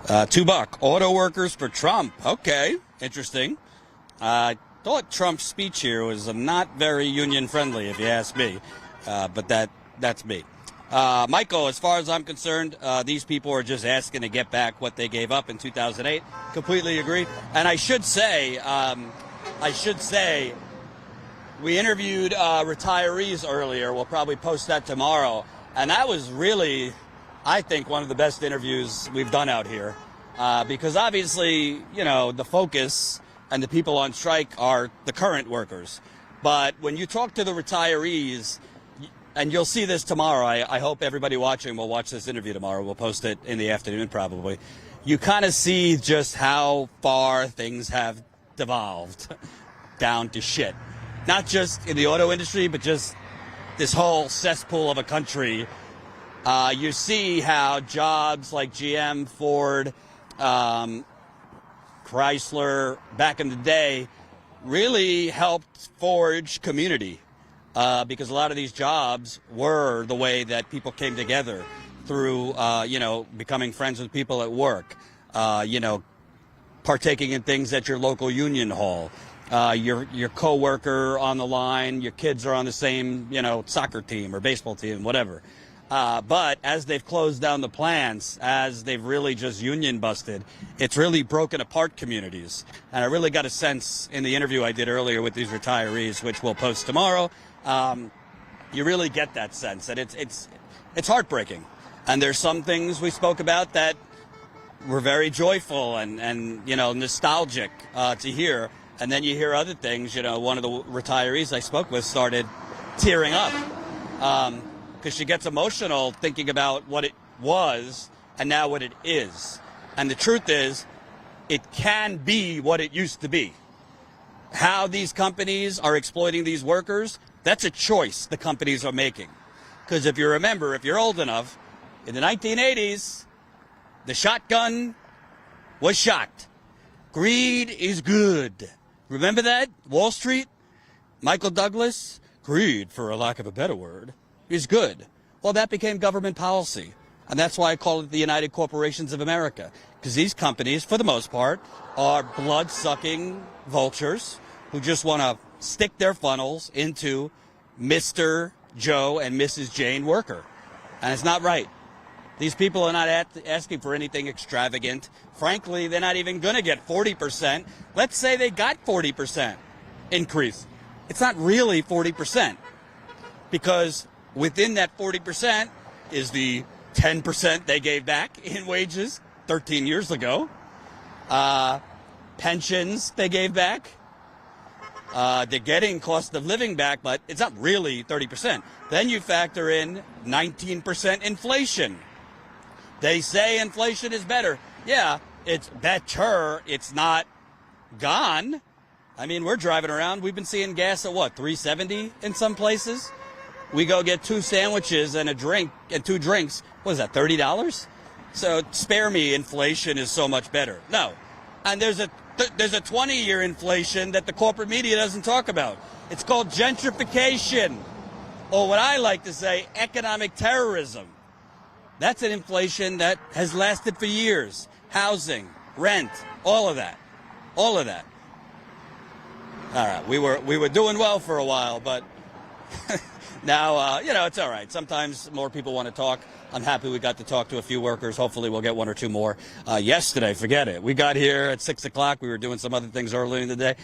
$2. Auto workers for Trump. Okay, interesting. Thought Trump's speech here was not very union friendly, if you ask me, but that's me. Michael, as far as I'm concerned, these people are just asking to get back what they gave up in 2008. Completely agree. And I should say, we interviewed retirees earlier. We'll probably post that tomorrow, and that was really, I think, one of the best interviews we've done out here, because obviously, the focus and the people on strike are the current workers. But when you talk to the retirees, and you'll see this tomorrow, I hope everybody watching will watch this interview tomorrow. We'll post it in the afternoon probably. You kind of see just how far things have devolved down to shit. Not just in the auto industry, but just this whole cesspool of a country. You see how jobs like GM, Ford, Chrysler, back in the day, really helped forge community, because a lot of these jobs were the way that people came together through, becoming friends with people at work, partaking in things at your local union hall, your coworker on the line, your kids are on the same, soccer team or baseball team, whatever. But as they've closed down the plants, as they've really just union busted, it's really broken apart communities. And I really got a sense in the interview I did earlier with these retirees, which we'll post tomorrow. You really get that sense, and it's heartbreaking. And there's some things we spoke about that were very joyful and nostalgic to hear. And then you hear other things. One of the retirees I spoke with started tearing up. Because she gets emotional thinking about what it was and now what it is. And the truth is, it can be what it used to be. How these companies are exploiting these workers, that's a choice the companies are making. Because if you remember, if you're old enough, in the 1980s, the shotgun was shot. Greed is good. Remember that? Wall Street? Michael Douglas? Greed, for a lack of a better word, is good. Well, that became government policy. And that's why I call it the United Corporations of America. Because these companies, for the most part, are blood-sucking vultures who just want to stick their funnels into Mr. Joe and Mrs. Jane worker. And it's not right. These people are not asking for anything extravagant. Frankly, they're not even going to get 40%. Let's say they got 40% increase. It's not really 40%. Because within that 40% is the 10% they gave back in wages 13 years ago, pensions they gave back, They're getting cost of living back, but it's not really 30%. Then you factor in 19% inflation. They say inflation is better. Yeah, it's better. It's not gone. I mean, we're driving around. We've been seeing gas at what, $3.70 in some places? We go get 2 sandwiches and a drink and 2 drinks. What is that, $30? So spare me, inflation is so much better. No. And there's a 20-year inflation that the corporate media doesn't talk about. It's called gentrification, or what I like to say, economic terrorism. That's an inflation that has lasted for years. Housing, rent, all of that. All of that. All right, we were doing well for a while, but now, it's all right. Sometimes more people want to talk. I'm happy we got to talk to a few workers. Hopefully we'll get 1 or 2 more. Yesterday, forget it. We got here at 6 o'clock. We were doing some other things earlier in the day.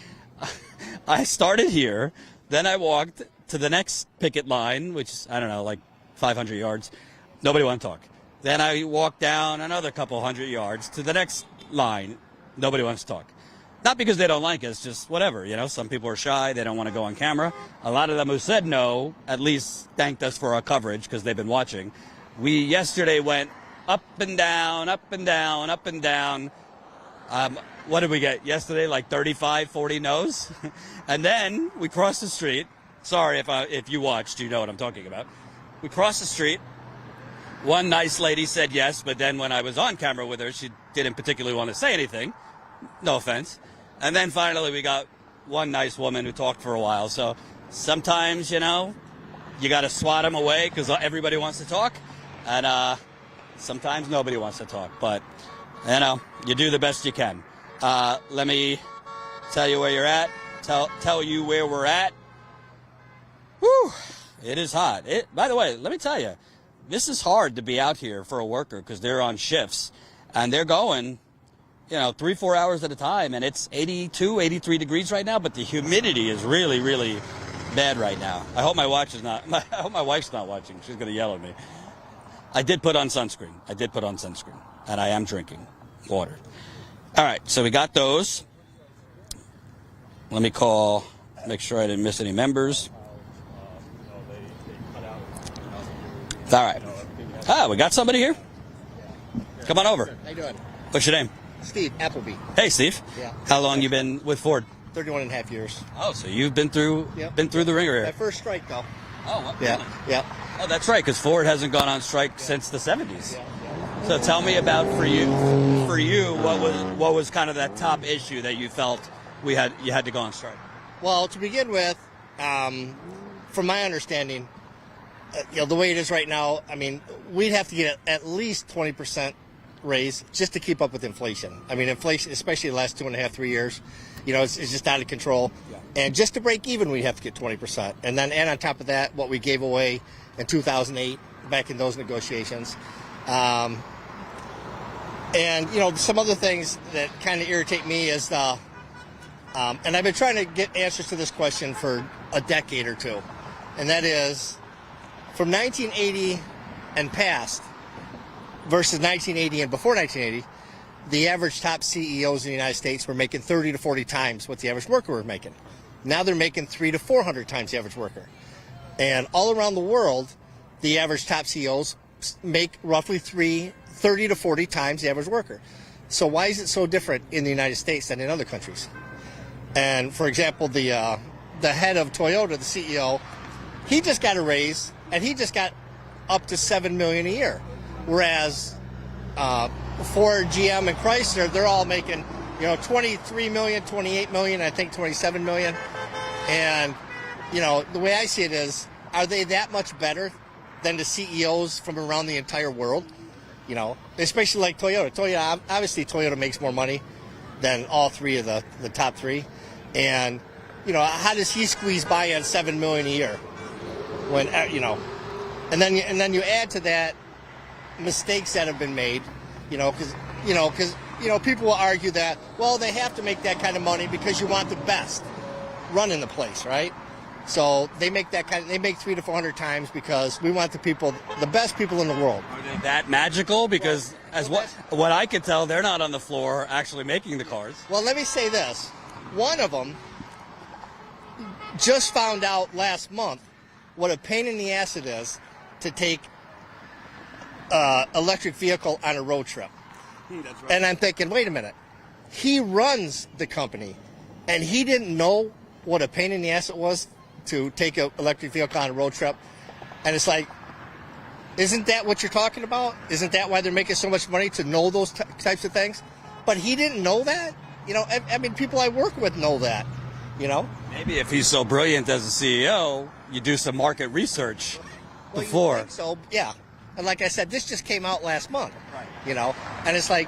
I started here. Then I walked to the next picket line, which is, I don't know, like 500 yards. Nobody wanted to talk. Then I walked down another couple hundred yards to the next line. Nobody wants to talk. Not because they don't like us, just whatever. Some people are shy. They don't want to go on camera. A lot of them who said no at least thanked us for our coverage because they've been watching. We yesterday went up and down, up and down, up and down. What did we get yesterday? Like 35, 40 no's? And then we crossed the street. Sorry if you watched, you know what I'm talking about. We crossed the street. One nice lady said yes, but then when I was on camera with her, she didn't particularly want to say anything. No offense. And then finally we got one nice woman who talked for a while. So sometimes, you got to swat them away because everybody wants to talk. And sometimes nobody wants to talk. But, you do the best you can. Let me tell you where you're at. Tell you where we're at. Whew, it is hot. By the way, let me tell you, this is hard to be out here for a worker because they're on shifts. And they're going 3-4 hours at a time, and it's 82, 83 degrees right now, but the humidity is really, really bad right now. I hope my wife's not watching. She's going to yell at me. I did put on sunscreen. And I am drinking water. All right, so we got those. Let me make sure I didn't miss any members. All right. We got somebody here. Come on over. How you doing? What's your name? Steve, Appleby. Hey, Steve. Yeah. How long you been with Ford? 31 and a half years. Oh, so you've been through the ringer here. My first strike, though. Oh, what? Yeah, Really? yeah. Oh, that's right, because Ford hasn't gone on strike since the 70s. Yeah. So tell me about for you, what was kind of that top issue that you felt you had to go on strike? Well, to begin with, from my understanding, the way it is right now, I mean, we'd have to get at least 20% raise just to keep up with inflation. I mean, inflation, especially the last 2.5, 3 years, it's just out of control. Yeah. And just to break even, we'd have to get 20%. And on top of that, what we gave away in 2008, back in those negotiations. And, some other things that kind of irritate me is and I've been trying to get answers to this question for a decade or two. And that is, from 1980 and past versus 1980 and before 1980, the average top CEOs in the United States were making 30 to 40 times what the average worker was making. Now they're making 300 to 400 times the average worker. And all around the world, the average top CEOs make roughly 30 to 40 times the average worker. So why is it so different in the United States than in other countries? And for example, the head of Toyota, the CEO, he just got a raise, and he just got up to $7 million a year. Whereas Ford, GM, and Chrysler, they're all making, 23 million, 28 million, I think 27 million. And, the way I see it is, are they that much better than the CEOs from around the entire world? Especially like Toyota. Obviously, Toyota makes more money than all three of the top three. And, how does he squeeze by on $7 million a year? When, and then you add to that mistakes that have been made, because people will argue that, well, they have to make that kind of money because you want the best running the place, right? So they make they make 300 to 400 times because we want the best people in the world. Are they that magical? Because what I could tell, they're not on the floor actually making the cars. Well, let me say this: one of them just found out last month what a pain in the ass it is to take electric vehicle on a road trip. That's right. And I'm thinking, wait a minute. He runs the company, and he didn't know what a pain in the ass it was to take an electric vehicle on a road trip. And it's like, isn't that what you're talking about? Isn't that why they're making so much money, to know those types of things? But he didn't know that. You know, I mean, people I work with know that. You know, Maybe if he's so brilliant as a CEO, you do some market research well, before. you think so, yeah. And like I said, this just came out last month. Right. You know, and it's like,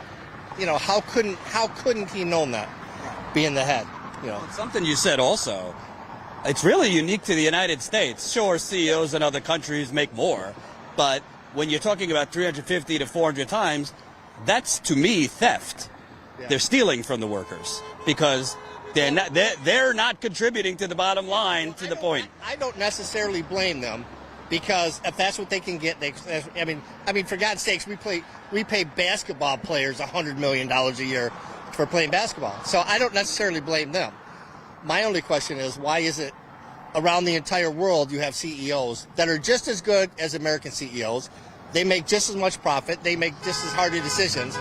you know, how couldn't he known that, being the head? You know, Something you said also, it's really unique to the United States. Sure, CEOs in other countries make more, but when you're talking about 350 to 400 times, that's, to me, theft. Yeah. They're stealing from the workers because they're not contributing to the bottom line, to the point. I don't necessarily blame them, because if that's what they can get, I mean, for God's sakes, we pay basketball players $100 million a year for playing basketball. So I don't necessarily blame them. My only question is, why is it around the entire world you have CEOs that are just as good as American CEOs? They make just as much profit. They make just as hard decisions,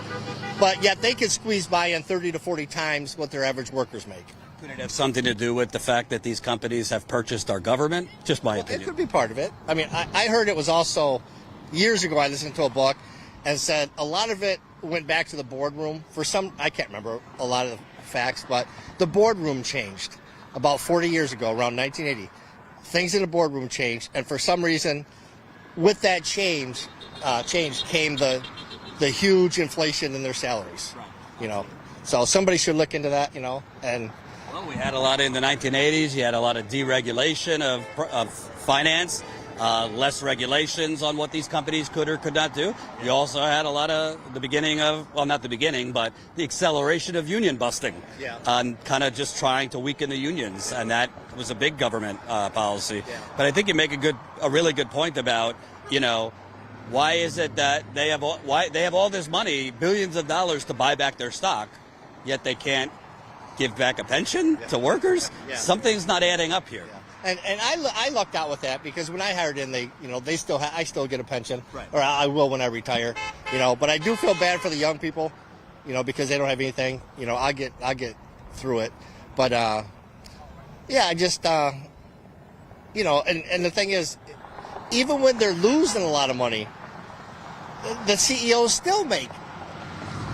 but yet they can squeeze by on 30 to 40 times what their average workers make. Could it have something to do with the fact that these companies have purchased our government? Just my It opinion. could be part of it. I mean, I heard it was also, years ago I listened to a book and said a lot of it went back to the boardroom. For some, I can't remember a lot of the facts, but the boardroom changed about 40 years ago, around 1980. Things in the boardroom changed, and for some reason, with that change came the huge inflation in their salaries. You know, so somebody should look into that. You know, and Well, we had a lot in the 1980s. You had a lot of deregulation of finance, less regulations on what these companies could or could not do. You also had a lot of the beginning of, well, not the beginning, but the acceleration of union busting. Yeah. Kind of just trying to weaken the unions, and that was a big government policy. Yeah. But I think you make a really good point about, you know, why is it that they have all this money, billions of dollars, to buy back their stock, yet they can't give back a pension to workers? Yeah. Something's not adding up here. And I lucked out with that, because when I hired in, I still get a pension, Right. or I will when I retire, you know. But I do feel bad for the young people, you know, because they don't have anything. You know, I get through it, but yeah, I just you know, and the thing is, even when they're losing a lot of money, the CEOs still make,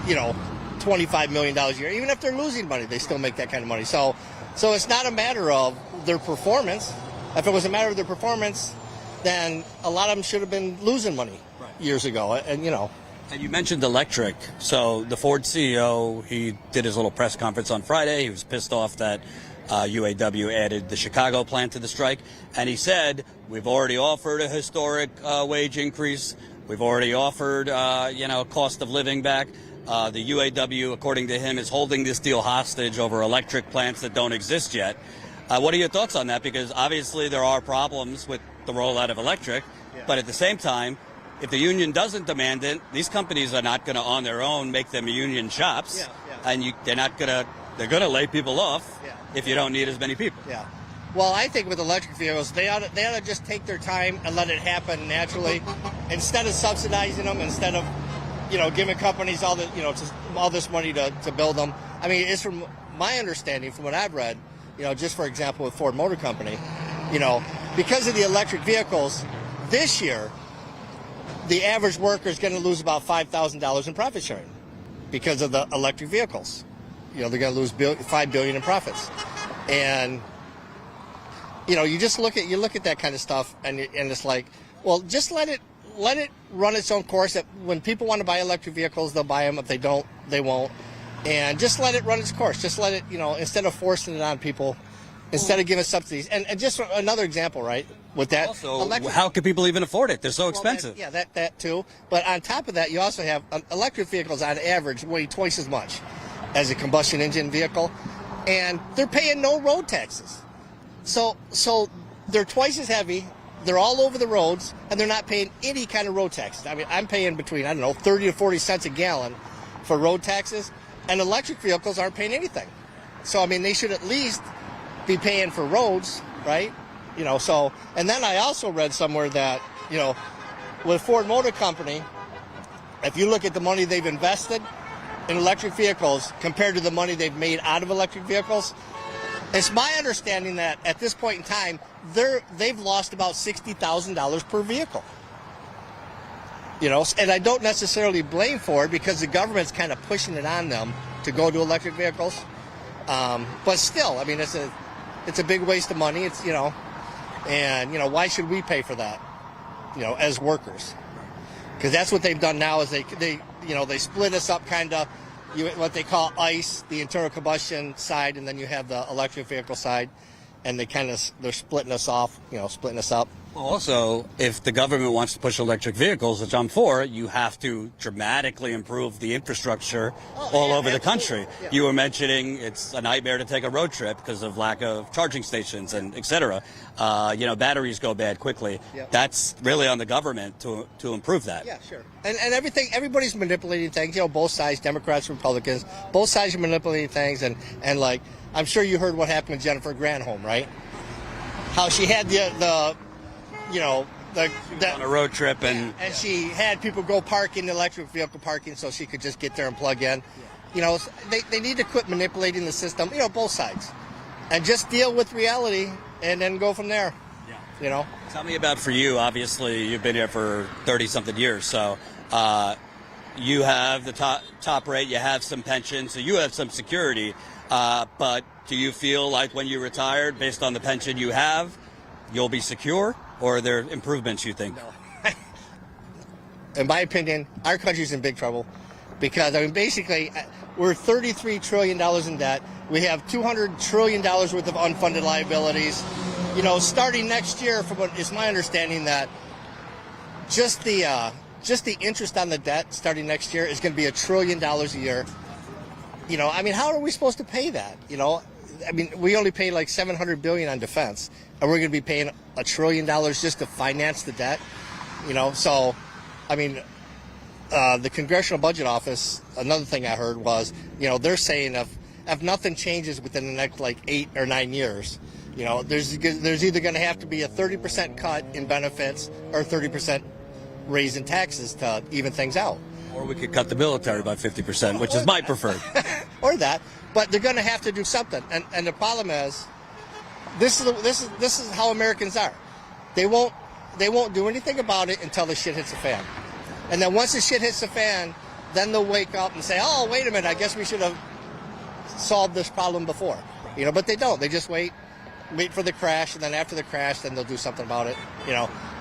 you know, $25 million a year. Even if they're losing money, they still make that kind of money. So it's not a matter of their performance. If it was a matter of their performance, then a lot of them should have been losing money years ago. And, you know. And you mentioned electric. So the Ford CEO, he did his little press conference on Friday. He was pissed off that UAW added the Chicago plant to the strike. And he said, we've already offered a historic wage increase. We've already offered, cost of living back. The UAW, according to him, is holding this deal hostage over electric plants that don't exist yet. What are your thoughts on that? Because obviously there are problems with the rollout of electric, but at the same time, if the union doesn't demand it, these companies are not going to, on their own, make them union shops, and they're going to lay people off if you don't need as many people. Yeah. Well, I think with electric vehicles, they ought to just take their time and let it happen naturally, instead of subsidizing them, instead of, you know, giving companies all this money to build them. I mean, it's from my understanding, from what I've read, you know, just for example with Ford Motor Company, you know, because of the electric vehicles, this year, the average worker is going to lose about $5,000 in profit sharing because of the electric vehicles. You know, they're going to lose $5 billion in profits, and you know, you look at that kind of stuff, and it's like, well, just let it run its own course. That when people want to buy electric vehicles, they'll buy them. If they don't, they won't. And just let it run its course. Just let it, you know, instead of forcing it on people, instead of giving subsidies. And just another example, right? With that, Also, how can people even afford it? They're so expensive. That too. But on top of that, you also have electric vehicles on average weigh twice as much as a combustion engine vehicle, and they're paying no road taxes. So they're twice as heavy. They're all over the roads, and they're not paying any kind of road taxes. I mean, I'm paying between, 30 to 40 cents a gallon for road taxes, and electric vehicles aren't paying anything. So, I mean, they should at least be paying for roads right? So, and then I also read somewhere that, with Ford Motor Company, if you look at the money they've invested in electric vehicles compared to the money they've made out of electric vehicles, it's my understanding that at this point in time, they've lost about $60,000 per vehicle. And I don't necessarily blame Ford because the government's kind of pushing it on them to go to electric vehicles. But still, I mean, it's a big waste of money. It's, and, why should we pay for that, as workers? Because that's what they've done now is they split us up kind of, what they call ICE, the internal combustion side, and then you have the electric vehicle side, and they're splitting us off, splitting us up. Well, also, if the government wants to push electric vehicles, which I'm for, you have to dramatically improve the infrastructure all over the country. Yeah. You were mentioning it's a nightmare to take a road trip because of lack of charging stations and et cetera. Batteries go bad quickly. Yep. That's really on the government to improve that. Yeah, sure. And everybody's manipulating things, both sides, Democrats, Republicans, both sides are manipulating things. And like, I'm sure you heard what happened with Jennifer Granholm, right? How she had on a road trip and she had people go park in the electric vehicle parking so she could just get there and plug in. They need to quit manipulating the system, both sides, and just deal with reality and then go from there. Yeah. Tell me about for you. Obviously, you've been here for 30-something years, so you have the top rate, you have some pension, so you have some security. But do you feel like when you retired, based on the pension you have, you'll be secure? Or are there improvements you think? No. In my opinion, our country's in big trouble because, basically, we're $33 trillion in debt. We have $200 trillion worth of unfunded liabilities. Starting next year, from what is my understanding, that just the interest on the debt starting next year is going to be $1 trillion a year. How are we supposed to pay that? We only pay like $700 billion on defense, and we're going to be paying $1 trillion just to finance the debt. So, the Congressional Budget Office. Another thing I heard was, they're saying if nothing changes within the next 8 or 9 years, there's either going to have to be a 30% cut in benefits or 30% raise in taxes to even things out. Or we could cut the military by 50%, which is my preferred. Or that, but they're going to have to do something. And the problem is, this is how Americans are. They won't do anything about it until the shit hits the fan. And then once the shit hits the fan, then they'll wake up and say, "Oh, wait a minute, I guess we should have solved this problem before." But they don't. They just wait for the crash, and then after the crash, then they'll do something about it.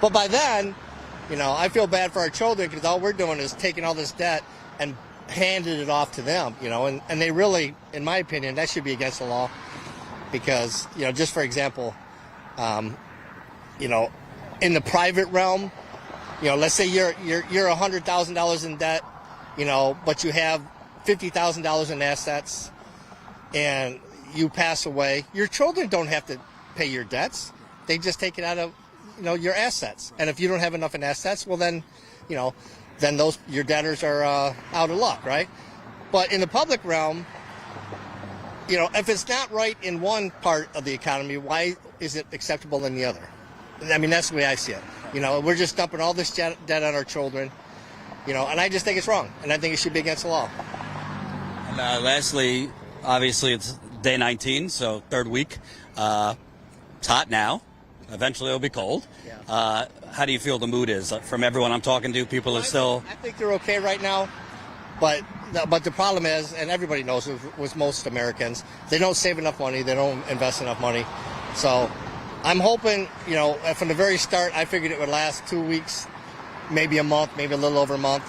But by then, I feel bad for our children because all we're doing is taking all this debt and handing it off to them, and they really, in my opinion, that should be against the law because, just for example, in the private realm, let's say you're $100,000 in debt, but you have $50,000 in assets and you pass away, your children don't have to pay your debts. They just take it out of your assets. And if you don't have enough in assets, well then, then your debtors are out of luck, right? But in the public realm, if it's not right in one part of the economy, why is it acceptable in the other? That's the way I see it. We're just dumping all this debt on our children, and I just think it's wrong, and I think it should be against the law. And lastly, obviously it's day 19, so third week. It's hot now. Eventually it'll be cold. Yeah. How do you feel the mood is? From everyone I'm talking to, people are still... I think they're okay right now, but the problem is, and everybody knows with most Americans, they don't save enough money, they don't invest enough money. So I'm hoping, from the very start, I figured it would last 2 weeks, maybe a month, maybe a little over a month.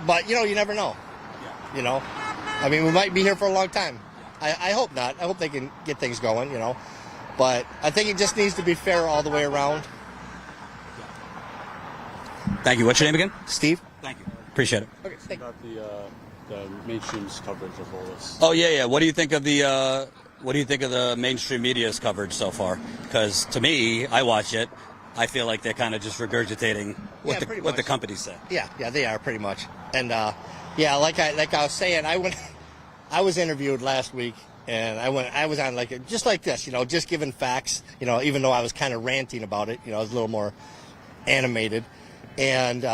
But, you never know. Yeah. We might be here for a long time. I hope not. I hope they can get things going, But I think it just needs to be fair all the way around. Thank you. What's your name again? Steve? Thank you. Appreciate it. Okay, thank you. About the mainstream's coverage of all this. Oh, yeah. What do you think of the mainstream media's coverage so far? Because to me, I watch it. I feel like they're kind of just regurgitating what the companies say. Yeah, they are pretty much. And like I was saying, I was interviewed last week And I was on just like this, just giving facts, even though I was kind of ranting about it, I was a little more animated. And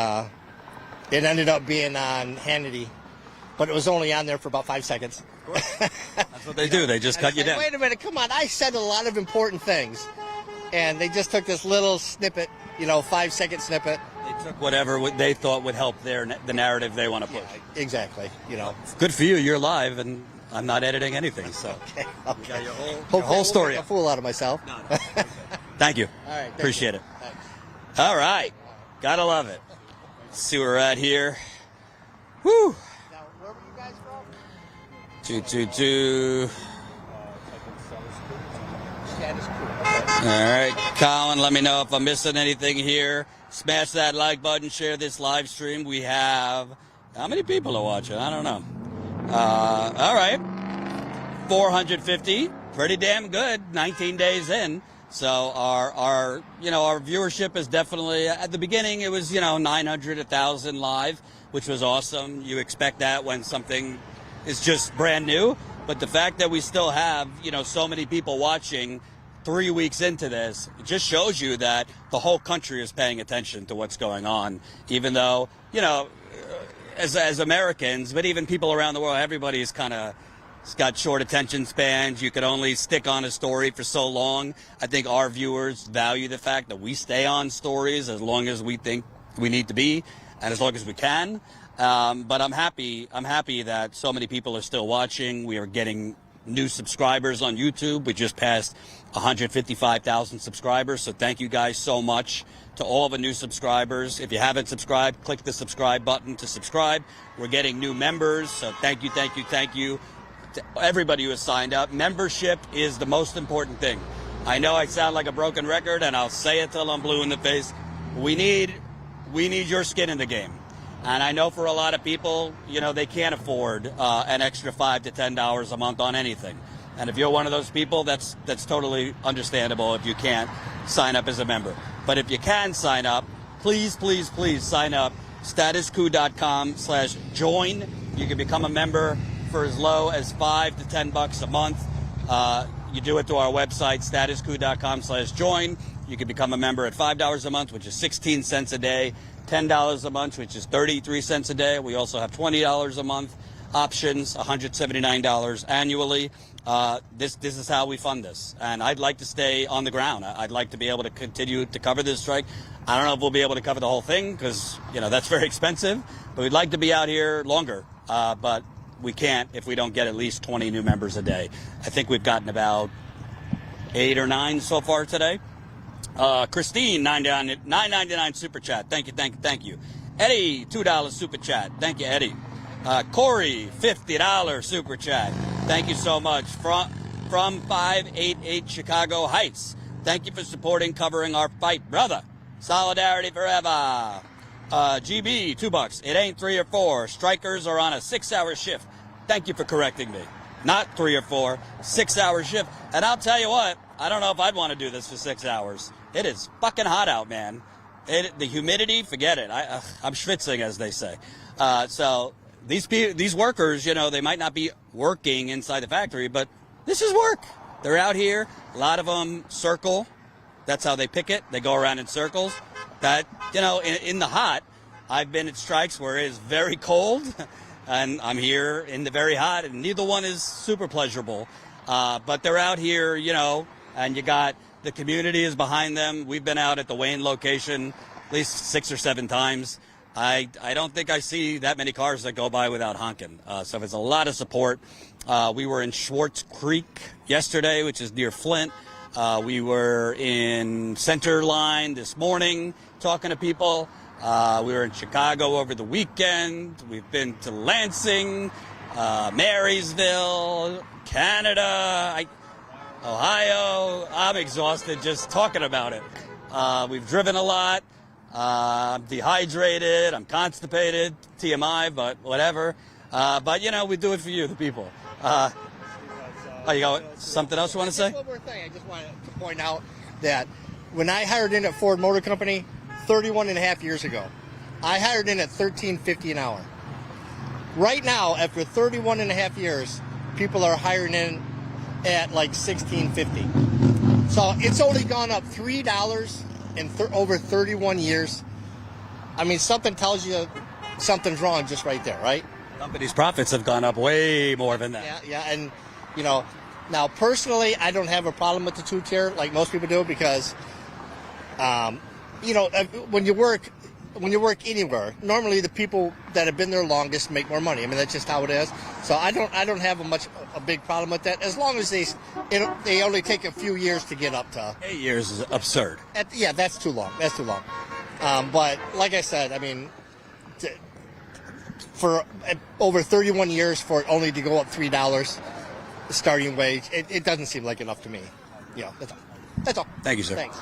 it ended up being on Hannity, but it was only on there for about 5 seconds. That's what they do. They just cut you down. Wait a minute, come on. I said a lot of important things. And they just took this little snippet, 5-second snippit. They took whatever they thought would help the narrative they want to push. Yeah, exactly, Good for you. You're live, and I'm not editing anything. So Okay. you got your whole story. A fool out of myself. No. Thank you. All right. Appreciate it. Thanks. All right. Gotta love it. Let's see where we're at here. Woo. Now, where were you guys from? 222. Status Coup. All right, Colin, let me know if I'm missing anything here. Smash that like button, share this live stream. We have, how many people are watching? I don't know. All right, 450, pretty damn good, 19 days in. So our viewership is definitely, at the beginning it was, 900, 1,000 live, which was awesome. You expect that when something is just brand new. But the fact that we still have, so many people watching 3 weeks into this, it just shows you that the whole country is paying attention to what's going on, even though, as Americans, but even people around the world, everybody's kind of got short attention spans. You could only stick on a story for so long. I think our viewers value the fact that we stay on stories as long as we think we need to be and as long as we can. But I'm happy that so many people are still watching. We are getting new subscribers on YouTube. We just passed 155,000 subscribers. So thank you guys so much to all the new subscribers. If you haven't subscribed, click the subscribe button to subscribe. We're getting new members. So thank you to everybody who has signed up. Membership is the most important thing. I know I sound like a broken record, and I'll say it till I'm blue in the face. We need your skin in the game. And I know for a lot of people, they can't afford an extra $5 to $10 a month on anything. And if you're one of those people, that's totally understandable if you can't sign up as a member. But if you can sign up, please sign up. StatusCoup.com/join. You can become a member for as low as $5 to $10 a month. You do it through our website, StatusCoup.com/join. You can become a member at $5 a month, which is 16 cents a day. $10 a month, which is 33 cents a day. We also have $20 a month options, $179 annually. This is how we fund this. And I'd like to stay on the ground. I'd like to be able to continue to cover this strike. I don't know if we'll be able to cover the whole thing because, that's very expensive. But we'd like to be out here longer. But we can't if we don't get at least 20 new members a day. I think we've gotten about 8 or 9 so far today. Christine, $9.99 super chat. Thank you. Eddie, $2 super chat. Thank you, Eddie. Corey, $50 super chat. Thank you so much. From 588 Chicago Heights. Thank you for supporting, covering our fight, brother. Solidarity forever. GB, $2. It ain't 3 or 4. Strikers are on a 6-hour shift. Thank you for correcting me. Not 3 or 4, 6-hour shift. And I'll tell you what, I don't know if I'd want to do this for 6 hours. It is fucking hot out, man. The humidity, forget it. I'm schwitzing, as they say. So these workers, they might not be working inside the factory, but this is work. They're out here. A lot of them circle. That's how they picket. They go around in circles. That, in the hot, I've been at strikes where it is very cold, and I'm here in the very hot, and neither one is super pleasurable. But they're out here, and you got the community is behind them. We've been out at the Wayne location at least 6 or 7 times. I don't think I see that many cars that go by without honking. So there's a lot of support. We were in Schwartz Creek yesterday, which is near Flint. We were in Center Line this morning talking to people. We were in Chicago over the weekend. We've been to Lansing, Marysville, Canada, Ohio. I'm exhausted just talking about it. We've driven a lot. I'm dehydrated. I'm constipated. TMI, but whatever. But, we do it for you, the people. You got something else you want to say? One more thing. I just wanted to point out that when I hired in at Ford Motor Company 31 and a half years ago, I hired in at $13.50 an hour. Right now, after 31 and a half years, people are hiring in at like $16.50. So it's only gone up $3 in over 31 years. I mean, something tells you something's wrong just right there, right? Companies' profits have gone up way more than that. Yeah, and you know, now personally, I don't have a problem with the two-tier like most people do because, you know, when you work anywhere, normally the people that have been there longest make more money. I mean, that's just how it is. So I don't have a big problem with that as long as they only take a few years to get up to. 8 years is absurd. Yeah, that's too long. That's too long. But like I said, I mean, for over 31 years for it only to go up $3 starting wage, it doesn't seem like enough to me. Yeah, that's all. That's all. Thank you, sir. Thanks.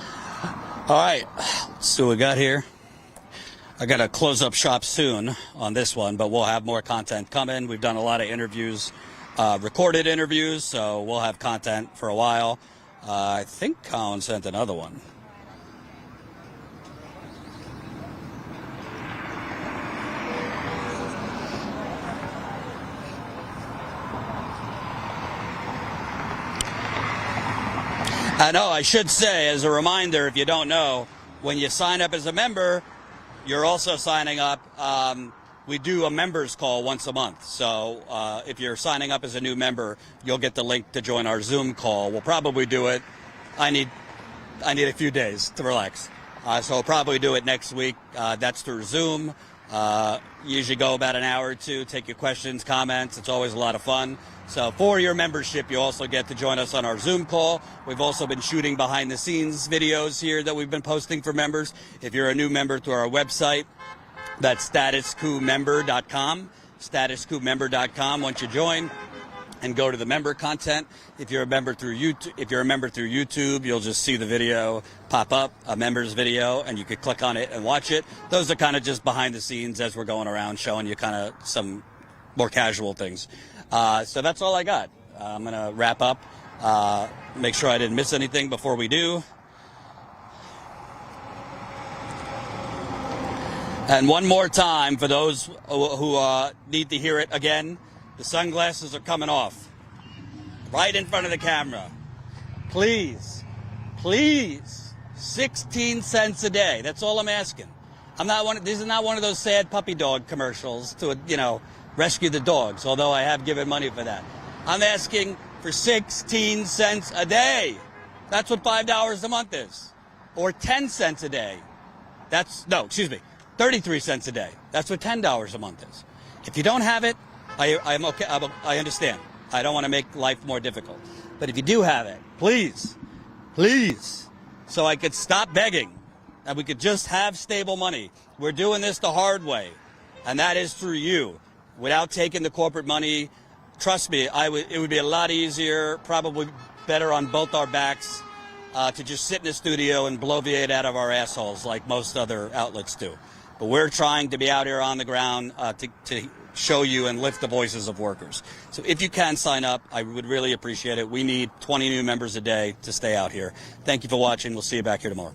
All right, let's see what we got here. I got to close up shop soon on this one, but we'll have more content coming. We've done a lot of interviews, recorded interviews, so we'll have content for a while. I think Colin sent another one. I know, I should say, as a reminder, if you don't know, when you sign up as a member, you're also signing up. We do a members call once a month. So if you're signing up as a new member, you'll get the link to join our Zoom call. We'll probably do it. I need a few days to relax. So we'll probably do it next week. That's through Zoom. Usually go about an hour or two, take your questions, comments. It's always a lot of fun. So for your membership, you also get to join us on our Zoom call. We've also been shooting behind the scenes videos here that we've been posting for members. If you're a new member through our website, that's StatusCoupMember.com, StatusCoupMember.com. Once you join and go to the member content, if you're a member through YouTube, you'll just see the video pop up, a member's video, and you could click on it and watch it. Those are kind of just behind the scenes as we're going around showing you kind of some more casual things. So that's all I got. I'm going to wrap up, make sure I didn't miss anything before we do. And one more time, for those who need to hear it again, the sunglasses are coming off right in front of the camera. Please, please, 16 cents a day. That's all I'm asking. This is not one of those sad puppy dog commercials to, rescue the dogs, although I have given money for that. I'm asking for 16 cents a day. That's what $5 a month is. Or 10 cents a day. 33 cents a day. That's what $10 a month is. If you don't have it, I'm okay. I understand. I don't want to make life more difficult. But if you do have it, please, so I could stop begging and we could just have stable money. We're doing this the hard way, and that is through you. Without taking the corporate money, trust me, it would be a lot easier, probably better on both our backs, to just sit in the studio and bloviate out of our assholes like most other outlets do. But we're trying to be out here on the ground to show you and lift the voices of workers. So if you can sign up, I would really appreciate it. We need 20 new members a day to stay out here. Thank you for watching. We'll see you back here tomorrow.